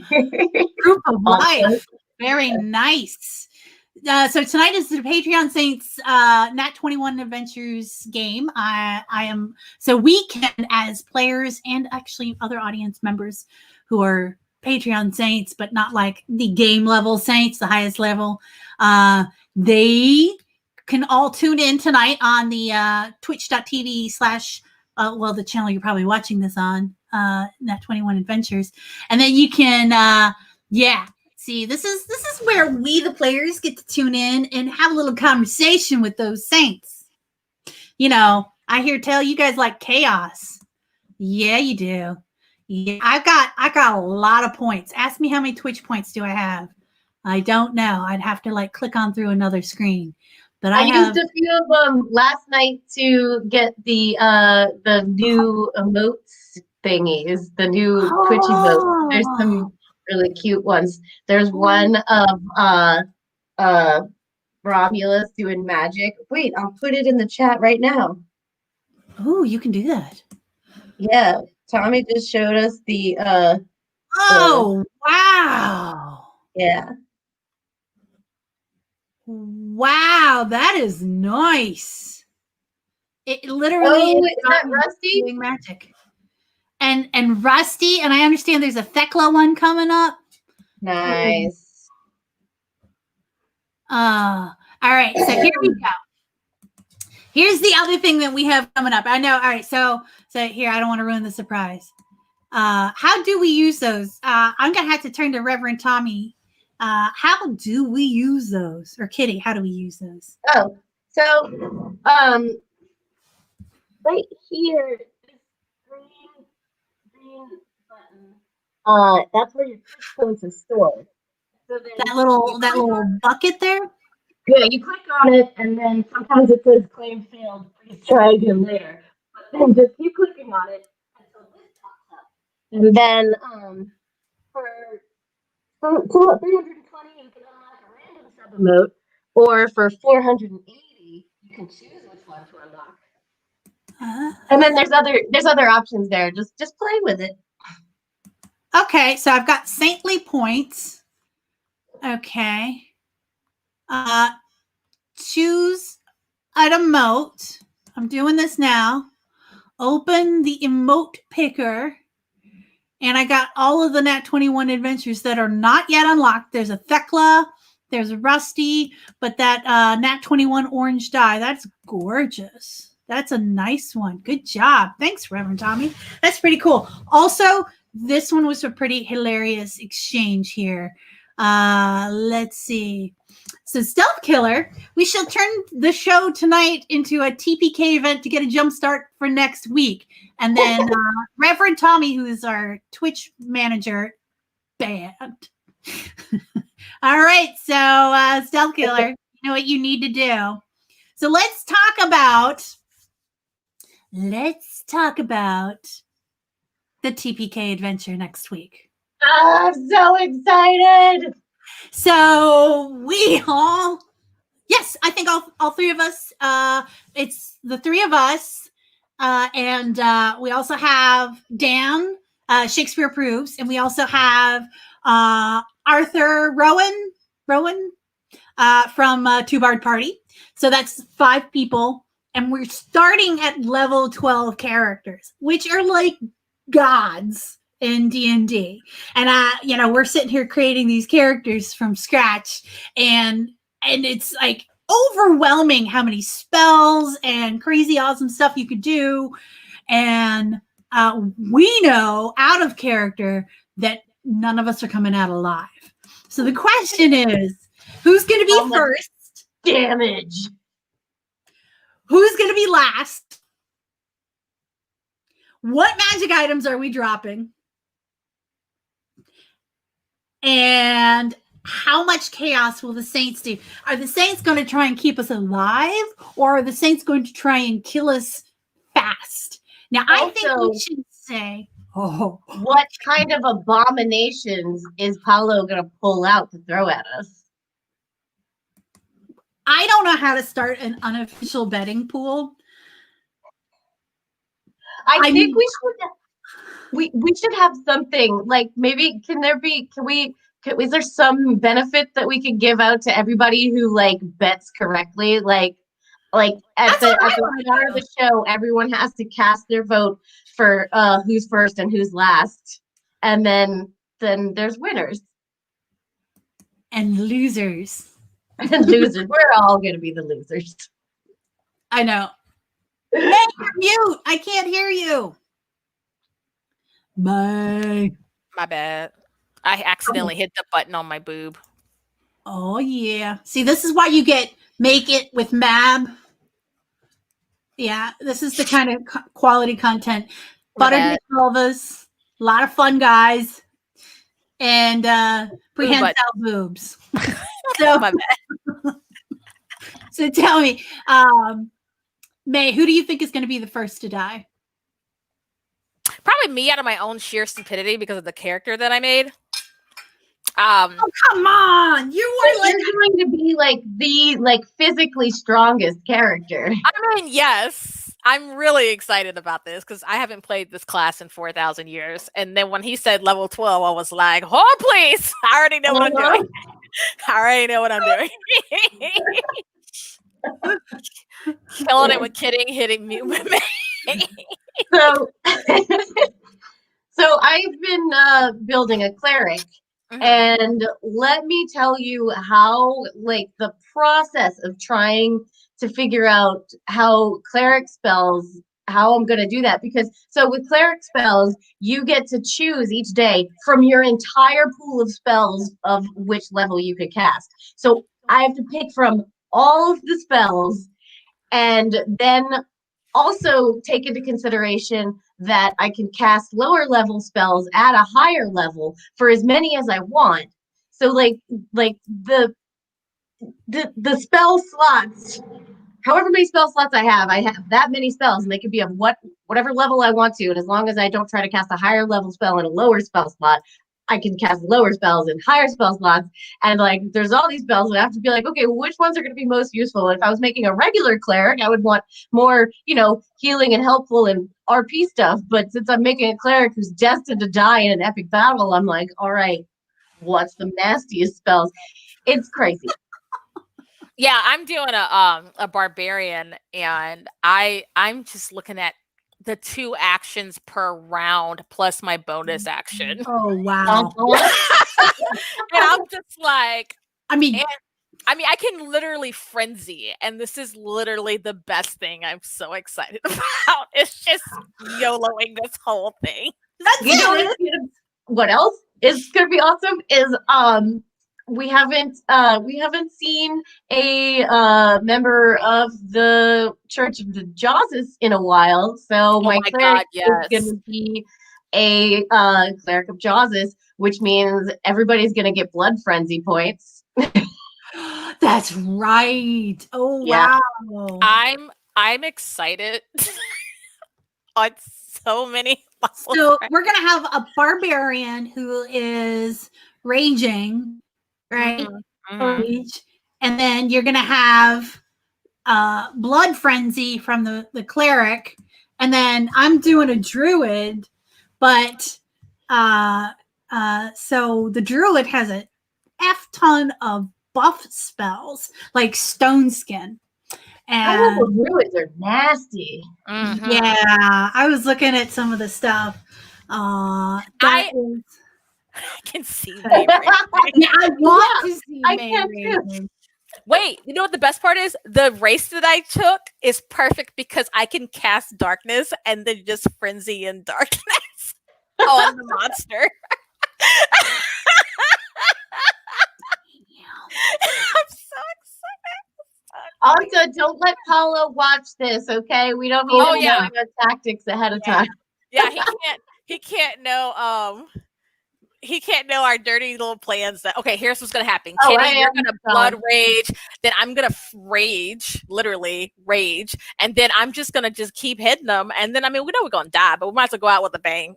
S1: Proof of life. Very nice. So tonight is the Patreon Saints Nat21 Adventures game. I am so we can, as players and actually other audience members who are Patreon Saints, but not like the game level Saints, the highest level. They can all tune in tonight on the twitch.tv/ the channel you're probably watching this on, Nat21 Adventures, and then you can see, this is where we, the players, get to tune in and have a little conversation with those saints. You know, I hear tell you guys like chaos. Yeah, you do. Yeah, I got a lot of points. Ask me how many Twitch points do I have. I don't know. I'd have to like click on through another screen. But I
S3: used a few of them last night to get the new emotes thingies, the new Twitch emotes. There's some really cute ones. There's one of Romulus doing magic. Wait, I'll put it in the chat right now.
S1: Oh, you can do that.
S3: Yeah, Tommy just showed us the
S1: wow.
S3: Yeah.
S1: Wow, that is nice. It literally
S3: is that Rusty?
S1: Doing magic. And Rusty, and I understand there's a Thekla one coming up.
S3: Nice.
S1: All right, so here we go. Here's the other thing that we have coming up. I know. All right, so here, I don't want to ruin the surprise. How do we use those? I'm gonna have to turn to Reverend Tommy. How do we use those? Or Kitty, how do we use those?
S3: Oh, so right here, this green button. That's where your Twitch points are stored. So
S1: that little bucket there?
S3: Yeah, you click on it, and then sometimes it says claim failed. Please try again later. But then just keep clicking on it until this pops up. And then for 320, you can unlock a random sub emote, or for 480, you can choose which one to unlock. And then there's other options there. Just play with it.
S1: Okay, so I've got saintly points. Okay. Choose an emote. I'm doing this now. Open the emote picker. And I got all of the Nat21 Adventures that are not yet unlocked. There's a Thekla, there's a Rusty, but that Nat21 orange die, that's gorgeous. That's a nice one. Good job. Thanks, Reverend Tommy. That's pretty cool. Also, this one was a pretty hilarious exchange here. Let's see. So Stealth Killer, we shall turn the show tonight into a TPK event to get a jump start for next week. And then Reverend Tommy, who is our Twitch manager, banned. All right. So Stealth Killer, you know what you need to do. So let's talk about the TPK adventure next week.
S3: Oh, I'm so excited.
S1: So we all, yes, I think all three of us, it's the three of us. And we also have Dan, Shakespeare Approves, and we also have Arthur Rowan from Two Bard Party. So that's 5 people. And we're starting at level 12 characters, which are like gods in D&D. And we're sitting here creating these characters from scratch, and it's like overwhelming how many spells and crazy awesome stuff you could do. And we know out of character that none of us are coming out alive. So the question is, who's going to be first?
S3: Damage.
S1: Who's going to be last? What magic items are we dropping? And how much chaos will the Saints do? Are the Saints going to try and keep us alive, or are the Saints going to try and kill us fast? Now, I think we should say,
S3: What kind of abominations is Paolo going to pull out to throw at us?
S1: I don't know how to start an unofficial betting pool.
S3: I think we should have something like maybe is there some benefit that we could give out to everybody who like bets correctly? Like at the start of the show, everyone has to cast their vote for who's first and who's last, and then there's winners
S1: and losers.
S3: And losers. We're all gonna be the losers.
S1: I know. Hey, you're mute. I can't hear you.
S2: My bad. I accidentally hit the button on my boob.
S1: Oh yeah. See, this is why you make it with Mab. Yeah, this is the kind of quality content. Buttermilk vulvas, a lot of fun guys, and prehensile boobs. So,
S2: my bad.
S1: So tell me, May, who do you think is going to be the first to die?
S2: Probably me, out of my own sheer stupidity because of the character that I made.
S1: Oh, come on. You're
S3: going to be like the physically strongest character.
S2: I mean, yes. I'm really excited about this because I haven't played this class in 4,000 years. And then when he said level 12, I was like, oh, please. I already know what I'm doing. I already know what I'm doing. Killing it with kidding, hitting me with me.
S3: So I've been building a cleric. Mm-hmm. And let me tell you how, like, the process of trying to figure out how cleric spells, how I'm going to do that. Because so with cleric spells, you get to choose each day from your entire pool of spells of which level you could cast. So I have to pick from all of the spells and then also take into consideration that I can cast lower level spells at a higher level for as many as I want. So like the spell slots, however many spell slots I have that many spells, and they can be of whatever level I want to. And as long as I don't try to cast a higher level spell in a lower spell slot, I can cast lower spells and higher spell slots. And like, there's all these spells, and I have to be like, okay, which ones are going to be most useful? If I was making a regular cleric, I would want more, healing and helpful and RP stuff. But since I'm making a cleric who's destined to die in an epic battle, I'm like, all right, what's the nastiest spells? It's crazy.
S2: Yeah, I'm doing a barbarian, and I'm just looking at the 2 actions per round plus my bonus action.
S1: Oh wow.
S2: And I'm just like,
S1: I mean,
S2: I can literally frenzy, and this is literally the best thing I'm so excited about. It's just YOLOing this whole thing.
S3: What else is gonna be awesome is we haven't seen a member of the Church of the Jawses in a while. So my cleric is going to be a cleric of Jawses, which means everybody's going to get blood frenzy points.
S1: That's right. Oh yeah. Wow.
S2: I'm excited on so many levels.
S1: So we're gonna have a barbarian who is raging. Right? Mm-hmm. And then you're going to have blood frenzy from the cleric. And then I'm doing a druid, but so the druid has a F ton of buff spells like stone skin. And
S3: the druids are nasty.
S1: Mm-hmm. Yeah, I was looking at some of the stuff.
S2: I can see May.
S1: Yeah, I want to see May.
S2: Wait, you know what the best part is? The race that I took is perfect because I can cast darkness and then just frenzy in darkness on the monster. I'm so excited.
S3: Also, don't let Paolo watch this, okay? We don't need to know your tactics ahead of time.
S2: Yeah, he can't know he can't know our dirty little plans. Okay, here's what's gonna happen. Kitty, you're gonna blood rage. Then I'm gonna rage, literally rage, and then I'm just gonna keep hitting them. And then we know we're gonna die, but we might as well go out with a bang.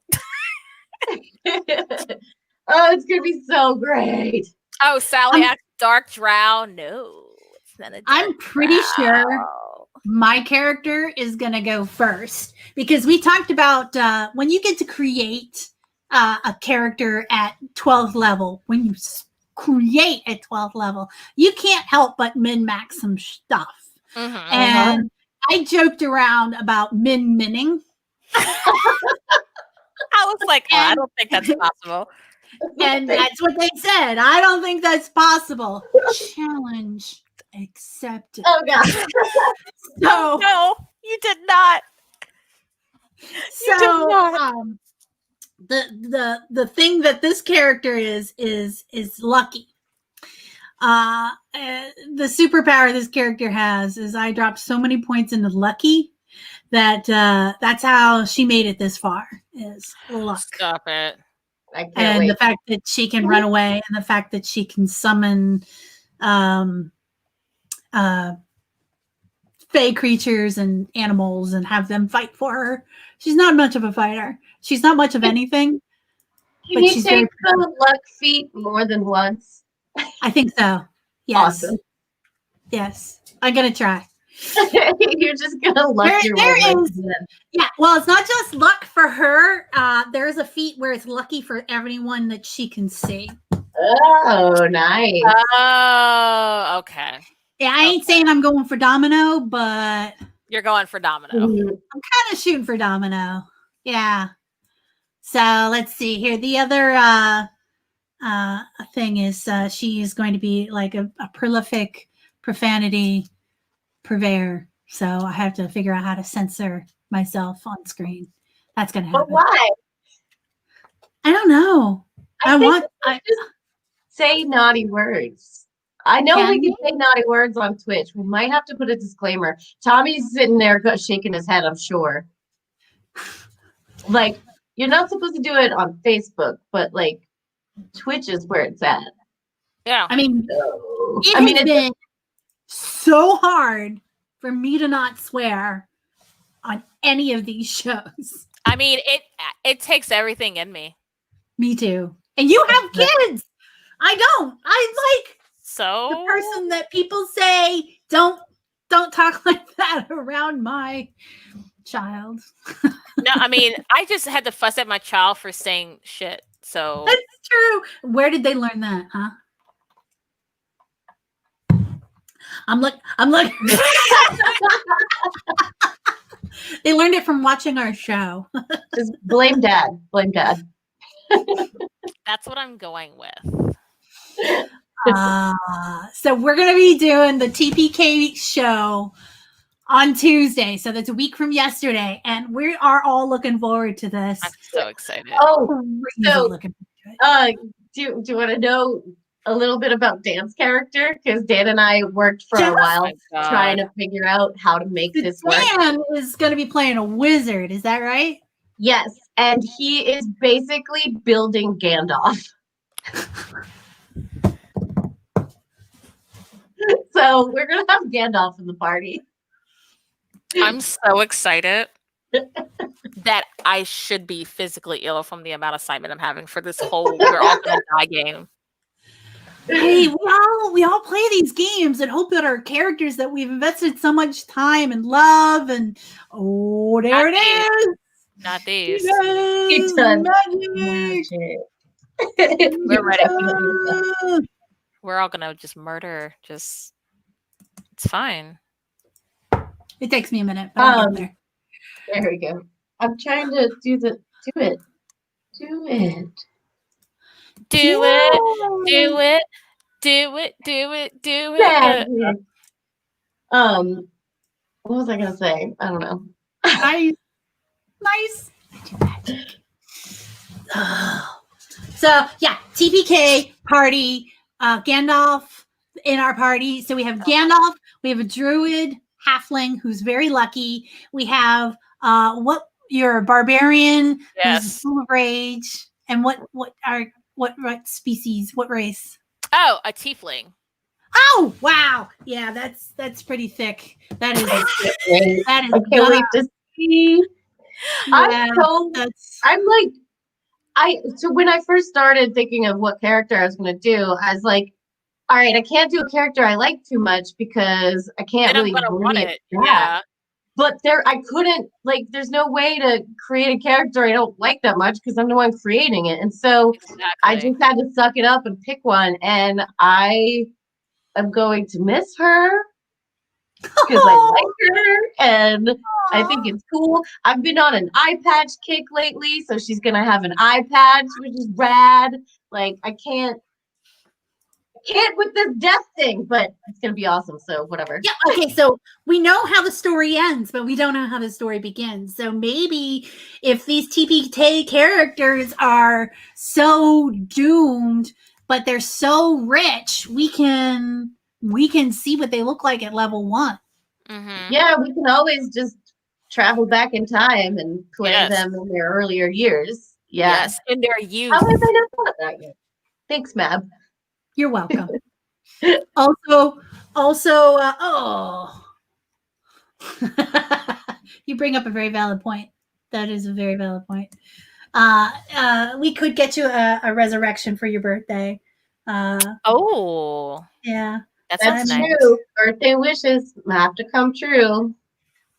S3: Oh, it's gonna be so great.
S2: Oh, Sally asked dark drow. No, it's not a dark
S1: I'm pretty
S2: drow.
S1: sure my character is going to go first because we talked about when you get to create a character at 12th level, when you create at 12th level, you can't help but min-max some stuff.
S2: Mm-hmm.
S1: And I joked around about min-minning.
S2: I was like, oh, I don't think that's possible.
S1: And that's what they said. I don't think that's possible. Challenge accepted.
S3: Oh God.
S1: So
S2: no, you did not.
S1: So
S2: you did not.
S1: The thing that this character is lucky. The superpower this character has is I dropped so many points into lucky that that's how she made it this far, is luck.
S2: Stop it.
S1: And the fact that she can run away, and the fact that she can summon fey creatures and animals and have them fight for her. She's not much of a fighter. She's not much of anything.
S3: Can you take the luck feat more than once?
S1: I think so. Yes.
S3: Awesome.
S1: Yes. I'm gonna try.
S3: You're just gonna luck your way.
S1: Yeah. Well, it's not just luck for her. There's a feat where it's lucky for everyone that she can see.
S3: Oh, nice.
S2: Oh, okay.
S1: Yeah, I ain't saying I'm going for Domino, but
S2: you're going for Domino.
S1: I'm kind of shooting for Domino. Yeah. So let's see here. The other thing is she is going to be like a prolific profanity purveyor. So I have to figure out how to censor myself on screen. That's going to happen.
S3: But why?
S1: I don't know. I want
S3: just say naughty words. I know we can say naughty words on Twitch. We might have to put a disclaimer. Tommy's sitting there shaking his head, I'm sure. Like, you're not supposed to do it on Facebook, but like Twitch is where it's at.
S2: Yeah.
S1: I mean, it's been so hard for me to not swear on any of these shows.
S2: I mean, it takes everything in me.
S1: Me too. And you have kids. I don't. I like
S2: the
S1: person that people say don't talk like that around my child.
S2: No, I mean, I just had to fuss at my child for saying shit. So
S1: that's true. Where did they learn that, huh? I'm like they learned it from watching our show.
S3: Just blame dad. Blame dad.
S2: That's what I'm going with.
S1: So we're going to be doing the TPK show on Tuesday. So that's a week from yesterday. And we are all looking forward to this.
S2: I'm so excited.
S3: Oh, so looking forward to it. Do you want to know a little bit about Dan's character? Because Dan and I worked for a while trying to figure out how to make this work.
S1: Dan is going to be playing a wizard. Is that right?
S3: Yes. And he is basically building Gandalf. So we're going to have Gandalf in the party.
S2: I'm so excited that I should be physically ill from the amount of excitement I'm having for this whole we're all going to die game.
S1: Hey, we all play these games and hope that our characters that we've invested so much time and love and there it is.
S2: Not these.
S3: It's done.
S2: We're ready. We're all gonna just murder. It's fine.
S1: It takes me a minute, but I'll get there.
S3: There we go. I'm trying to do it. Do it. What was I gonna say? I don't know.
S1: Nice. So yeah, TPK party. Gandalf in our party. So we have Gandalf. We have a druid halfling who's very lucky. We have you're a barbarian who's full of rage. And what species? What race?
S2: Oh, a tiefling.
S1: Oh wow! Yeah, that's pretty thick. That is.
S3: I can't wait to see. I'm like So when I first started thinking of what character I was going to do, I was like, all right, I can't do a character I like too much because I can't
S2: Then I'm
S3: really
S2: gonna
S3: bring
S2: want
S3: it
S2: it.
S3: back.
S2: Yeah.
S3: But I couldn't, like, there's no way to create a character I don't like that much because I'm the one creating it. And so I
S2: Exactly.
S3: just had to suck it up and pick one. And I am going to miss her because I like her and I think it's cool. I've been on an eye patch kick lately, so she's gonna have an eye patch, which is rad. Like I can't with this death thing, but it's gonna be awesome. So whatever.
S1: Yeah. Okay. So we know how the story ends, but we don't know how the story begins. So maybe if these TPK characters are so doomed, but they're so rich, we can see what they look like at level 1.
S2: Mm-hmm.
S3: Yeah, we can always just travel back in time and play them in their earlier years. Yeah.
S2: Yes, in their youth.
S3: How have I not thought that yet? Thanks, Mab.
S1: You're welcome. also, you bring up a very valid point. That is a very valid point. We could get you a resurrection for your birthday.
S2: Oh,
S1: Yeah,
S2: that's nice.
S3: True. Birthday wishes have to come true.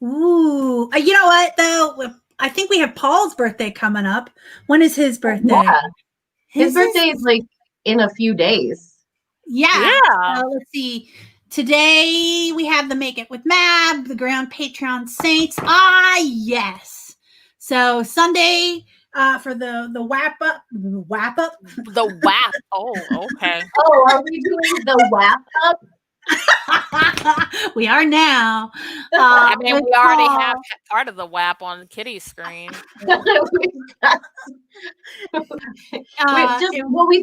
S1: Ooh, you know what though? I think we have Paul's birthday coming up. When is his birthday?
S3: Yeah. His birthday is like in a few days.
S1: Yeah. Let's see. Today we have the Make It with Mab, the Ground Patreon Saints. Yes. So Sunday for the wrap up.
S2: The WAP. Oh, okay.
S3: Oh, are we doing the WAP up?
S1: We are now.
S2: I mean, we already have part of the WAP on Kitty's screen.
S3: We've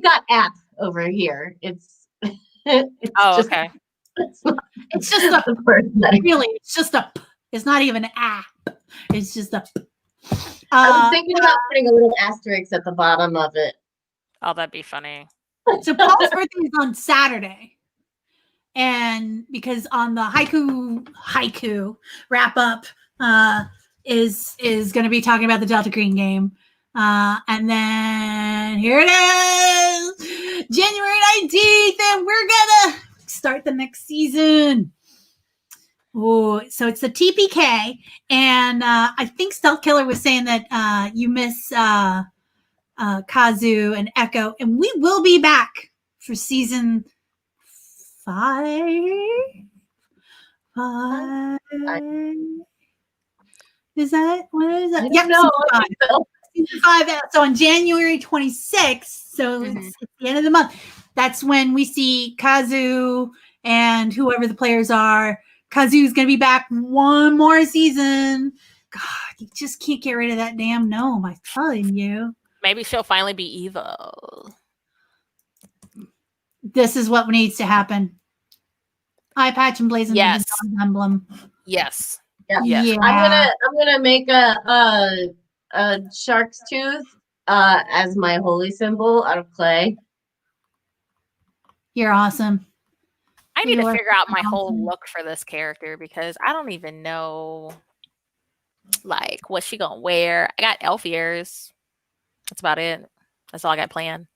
S3: got app over here. It's
S2: okay.
S1: It's just a really. It's just a. It's not even an app. It's just a.
S3: I was thinking about putting a little asterisk at the bottom of it.
S2: Oh, that'd be funny.
S1: So Paul's birthday is on Saturday. And because on the haiku wrap up is going to be talking about the Delta Green game. And then here it is, January 19th, and we're going to start the next season. Oh, so it's the TPK. And I think Stealth Killer was saying that you miss Kazu and Echo. And we will be back for season 5. Is that what is that?
S3: Yeah, no,
S1: season 5. So on January 26th, so it's the end of the month. That's when we see Kazu and whoever the players are. Kazu's gonna be back one more season. God, you just can't get rid of that damn gnome. I'm telling you.
S2: Maybe she'll finally be evil.
S1: This is what needs to happen. Eye patch and blazing the emblem.
S2: Yes.
S1: Yeah.
S3: I'm gonna make a shark's tooth as my holy symbol out of clay.
S1: You're awesome.
S2: I need to figure out my whole look for this character because I don't even know like what she gonna wear. I got elf ears. That's about it. That's all I got planned.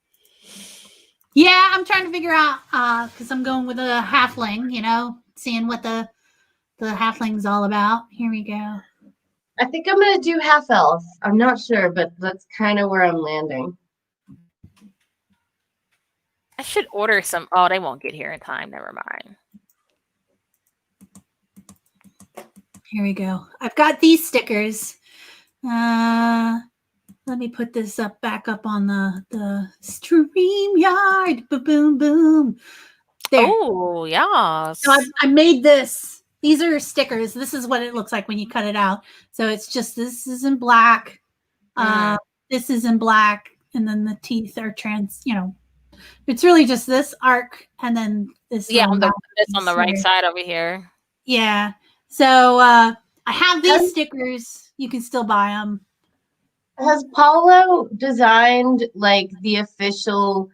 S1: Yeah, I'm trying to figure out because I'm going with a halfling, seeing what the halfling's all about. Here we go.
S3: I think I'm gonna do half elf. I'm not sure, but that's kind of where I'm landing.
S2: I should order some. Oh, they won't get here in time. Never mind.
S1: Here we go. I've got these stickers. Let me put this back up on the StreamYard. Boom, boom, boom. There.
S2: Oh, yeah.
S1: So I made this. These are stickers. This is what it looks like when you cut it out. So it's just, this is in black. This is in black. And then the teeth are it's really just this arc and then this.
S2: Yeah, on the right side over here.
S1: Yeah. So I have these stickers. You can still buy them.
S3: Has Paulo designed like the official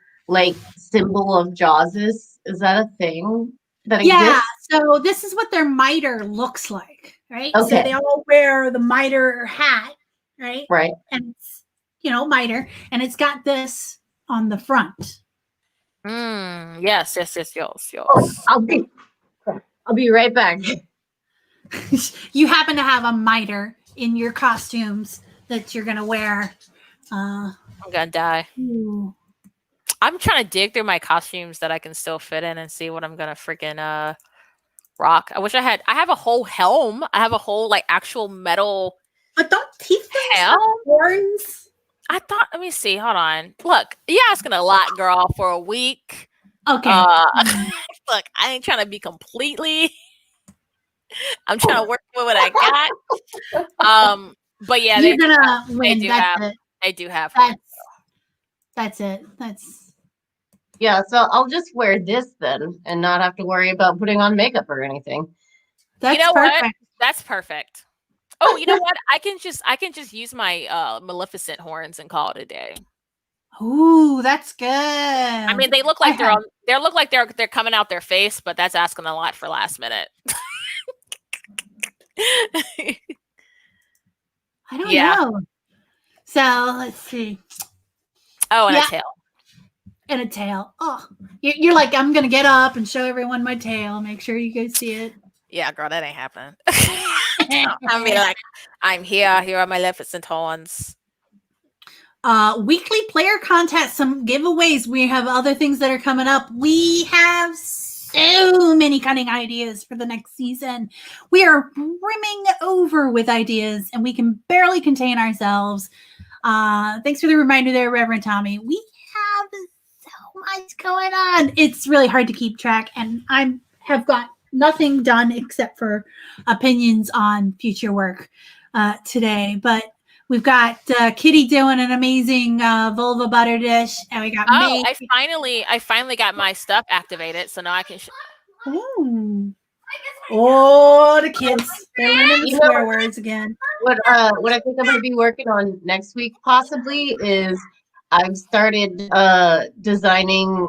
S3: symbol of Jaws's? Is that a thing that exists?
S1: Yeah. So this is what their miter looks like, right?
S3: Okay.
S1: So they all wear the miter hat, right?
S3: Right.
S1: And miter, and it's got this on the front.
S2: Yes.
S3: Oh, I'll be right back.
S1: You happen to have a miter in your costumes that you're gonna wear.
S2: I'm gonna die.
S1: Ooh.
S2: I'm trying to dig through my costumes that I can still fit in and see what I'm gonna freaking rock. I wish I have a whole helm. I have a whole like actual metal.
S1: But don't teeth
S2: helm
S1: have horns?
S2: I thought. Let me see. Hold on. Look, you're asking a lot, girl, for a week.
S1: Okay.
S2: Look, I ain't trying to be completely. I'm trying to work with what I got. But yeah,
S1: you're gonna win.
S2: They do have.
S1: That's it.
S3: Yeah, so I'll just wear this then and not have to worry about putting on makeup or anything.
S1: That's perfect.
S2: What? That's perfect. Oh, you know what? I can just use my Maleficent horns and call it a day.
S1: Ooh, that's good.
S2: I mean, they look like they're coming out their face, but that's asking a lot for last minute.
S1: I don't know. So let's see.
S2: Oh, and a tail.
S1: And a tail. Oh, you're like, I'm gonna get up and show everyone my tail. Make sure you guys see it.
S2: Yeah, girl, that ain't happening. I mean, like, I'm here. Here are my Maleficent horns.
S1: Weekly player contest, some giveaways. We have other things that are coming up. We have so many cunning ideas for the next season. We are brimming over with ideas, and we can barely contain ourselves. Thanks for the reminder there, Reverend Tommy. We have so much going on. It's really hard to keep track, and I have got nothing done except for opinions on future work today. But we've got Kitty doing an amazing vulva butter dish, and we got May.
S2: I finally got my stuff activated, so now I can.
S1: Oh, the kids! They're learning the swear words again.
S3: What I think I'm going to be working on next week possibly is I've started designing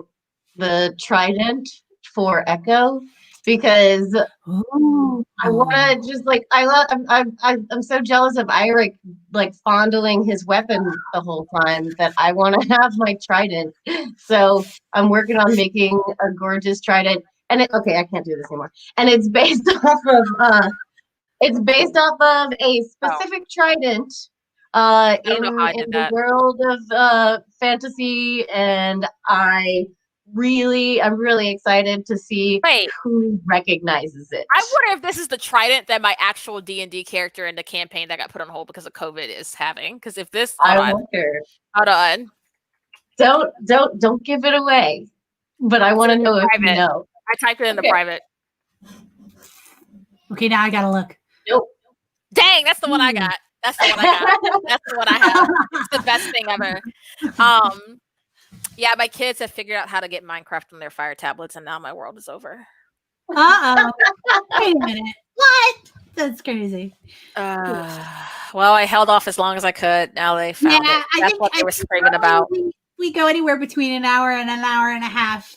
S3: the trident for Echo because I want to just like I'm so jealous of Eirik like fondling his weapon the whole time that I want to have my trident. So I'm working on making a gorgeous trident, and I can't do this anymore. And it's based off of a specific trident in the world of fantasy, and I'm really excited to see who recognizes it.
S2: I wonder if this is the trident that my actual D&D character in the campaign that got put on hold because of COVID is having. Because if this, hold on,
S3: don't give it away. But I want to know if you know.
S2: I typed it in the private.
S1: Okay, now I gotta look.
S3: Nope.
S2: Dang, that's the one I got. That's the one I got. That's the one I have. It's the best thing ever. Yeah, my kids have figured out how to get Minecraft on their Fire tablets, and now my world is over.
S1: Uh-oh. Wait a minute. What? That's crazy.
S2: Well, I held off as long as I could. Now they found it. That's what they were screaming about.
S1: We go anywhere between an hour and a half.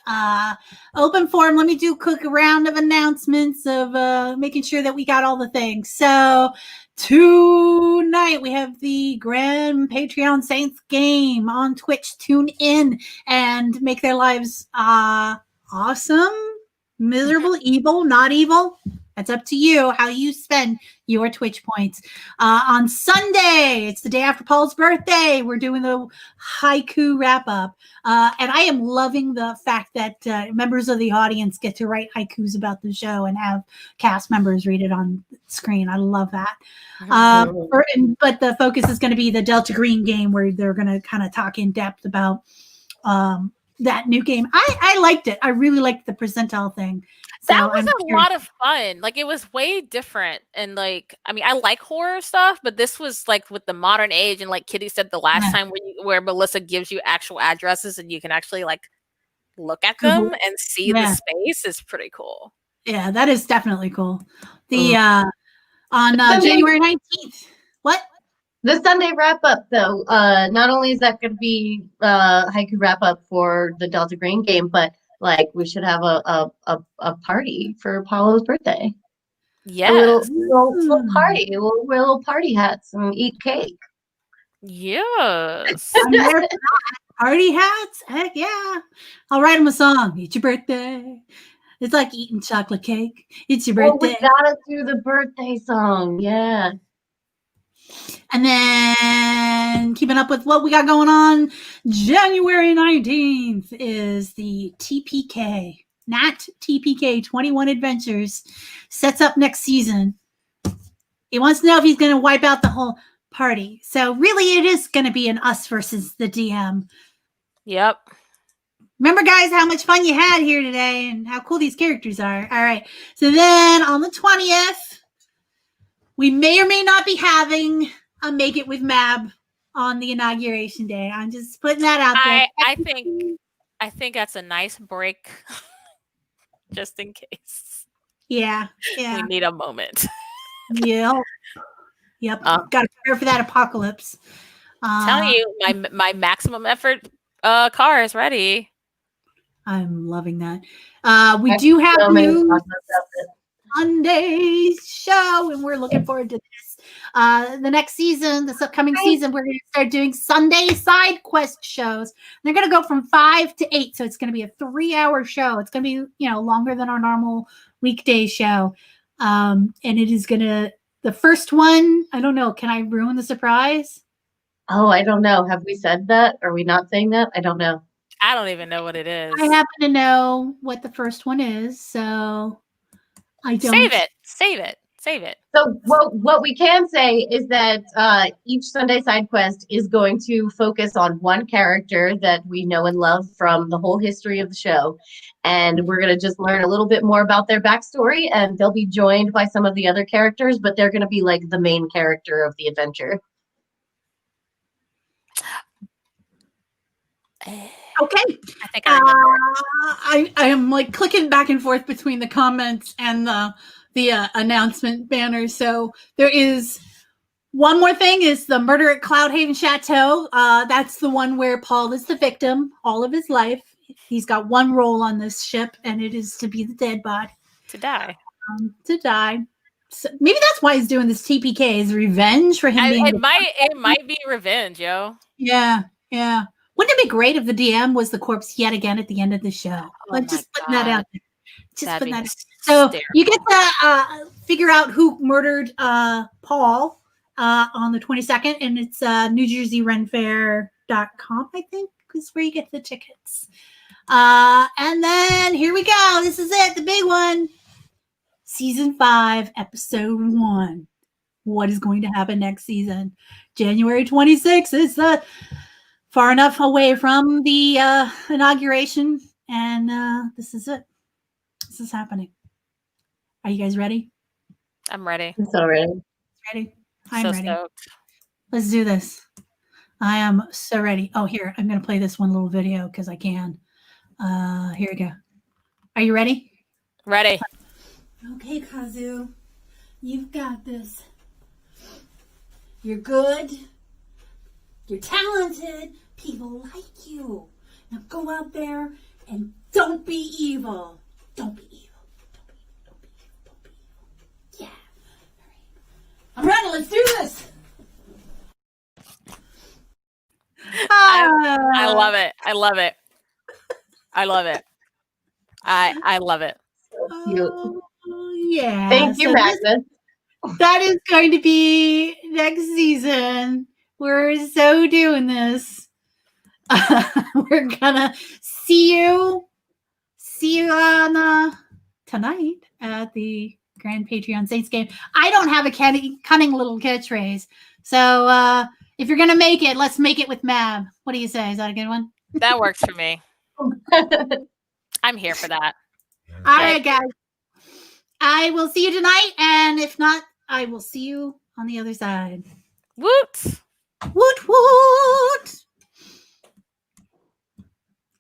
S1: Open forum. Let me do a quick round of announcements of making sure that we got all the things. So tonight we have the Grand Patreon Saints game on Twitch. Tune in and make their lives awesome, miserable, evil, not evil. That's up to you how you spend your Twitch points. On Sunday, it's the day after Paul's birthday. We're doing the haiku wrap up. And I am loving the fact that members of the audience get to write haikus about the show and have cast members read it on screen. I love that. But the focus is going to be the Delta Green game where they're going to kind of talk in depth about that new game. I liked it. I really liked the percentile thing.
S2: That was a lot of fun. Like, it was way different. And like, I mean, I like horror stuff, but this was like with the modern age. And like Kitty said the last time where Melissa gives you actual addresses and you can actually like look at them and see the space is pretty cool.
S1: Yeah, that is definitely cool. The on January 19th. What?
S3: The Sunday wrap up, though, not only is that going to be haiku wrap up for the Delta Green game, but like we should have a party for Paulo's birthday.
S2: Yeah,
S3: little party. We'll wear little party hats and eat cake.
S2: Yes.
S1: I'm there for that. Party hats? Heck yeah. I'll write him a song. It's your birthday. It's like eating chocolate cake. It's your birthday.
S3: We gotta do the birthday song. Yeah.
S1: And then keeping up with what we got going on, January 19th is the TPK. Nat21 Adventures sets up next season. He wants to know if he's going to wipe out the whole party. So really it is going to be an us versus the DM.
S2: Yep.
S1: Remember, guys, how much fun you had here today and how cool these characters are. All right. So then on the 20th, we may or may not be having a Make It with Mab on the inauguration day. I'm just putting that out there.
S2: I think that's a nice break, just in case.
S1: Yeah.
S2: We need a moment.
S1: Yep. Got to prepare for that apocalypse.
S2: Telling you, my maximum effort car is ready.
S1: I'm loving that. We do have a new Sunday show, and we're looking forward to this. The next season, this upcoming season, we're going to start doing Sunday side quest shows. They're going to go from 5 to 8, so it's going to be a 3-hour show. It's going to be, longer than our normal weekday show. And it is going to, the first one, I don't know, can I ruin the surprise?
S3: Oh, I don't know. Have we said that? Are we not saying that? I don't know.
S2: I don't even know what it is.
S1: I happen to know what the first one is, so I don't.
S2: Save it.
S3: So what we can say is that each Sunday side quest is going to focus on one character that we know and love from the whole history of the show. And we're going to just learn a little bit more about their backstory, and they'll be joined by some of the other characters, but they're going to be like the main character of the adventure.
S1: Okay.
S2: I think I remember.
S1: I am like clicking back and forth between the comments and the announcement banner. So there is one more thing is the Murder at Cloudhaven Chateau. That's the one where Paul is the victim all of his life. He's got one role on this ship, and it is to be the dead body.
S2: To die.
S1: So maybe that's why he's doing this TPK, is revenge for him being.
S2: It might be revenge, yo.
S1: Yeah. Wouldn't it be great if the DM was the corpse yet again at the end of the show? Like, just putting that out there. So you get to figure out who murdered Paul on the 22nd, and it's NewJerseyRenFair.com, I think, is where you get the tickets. And then here we go. This is it, the big one. Season 5, Episode 1. What is going to happen next season? January 26th is far enough away from the inauguration, and this is it. This is happening. Are you guys ready?
S2: I'm ready.
S3: I'm so ready.
S1: Ready? I'm ready.
S2: Stoked.
S1: Let's do this. I am so ready. Oh, here, I'm going to play this one little video because I can. Here we go. Are you ready?
S2: Ready.
S1: Okay, Kazu. You've got this. You're good. You're talented. People like you. Now go out there and don't be evil. Don't be evil. Don't be evil. Yeah. I'm ready. Let's do this.
S2: I love it. I love it. I love it.
S3: So cute.
S1: Yeah.
S3: Thank you, Magnus.
S1: That is going to be next season. We're so doing this. We're gonna see you on tonight at the Grand Patreon Saints game. I don't have a cunning little catchphrase, so if you're gonna make it, let's make it with Mab. What do you say? Is that a good one?
S2: That works for me. I'm here for that.
S1: All right, guys. I will see you tonight, and if not, I will see you on the other side.
S2: Woot!
S1: Woot woot!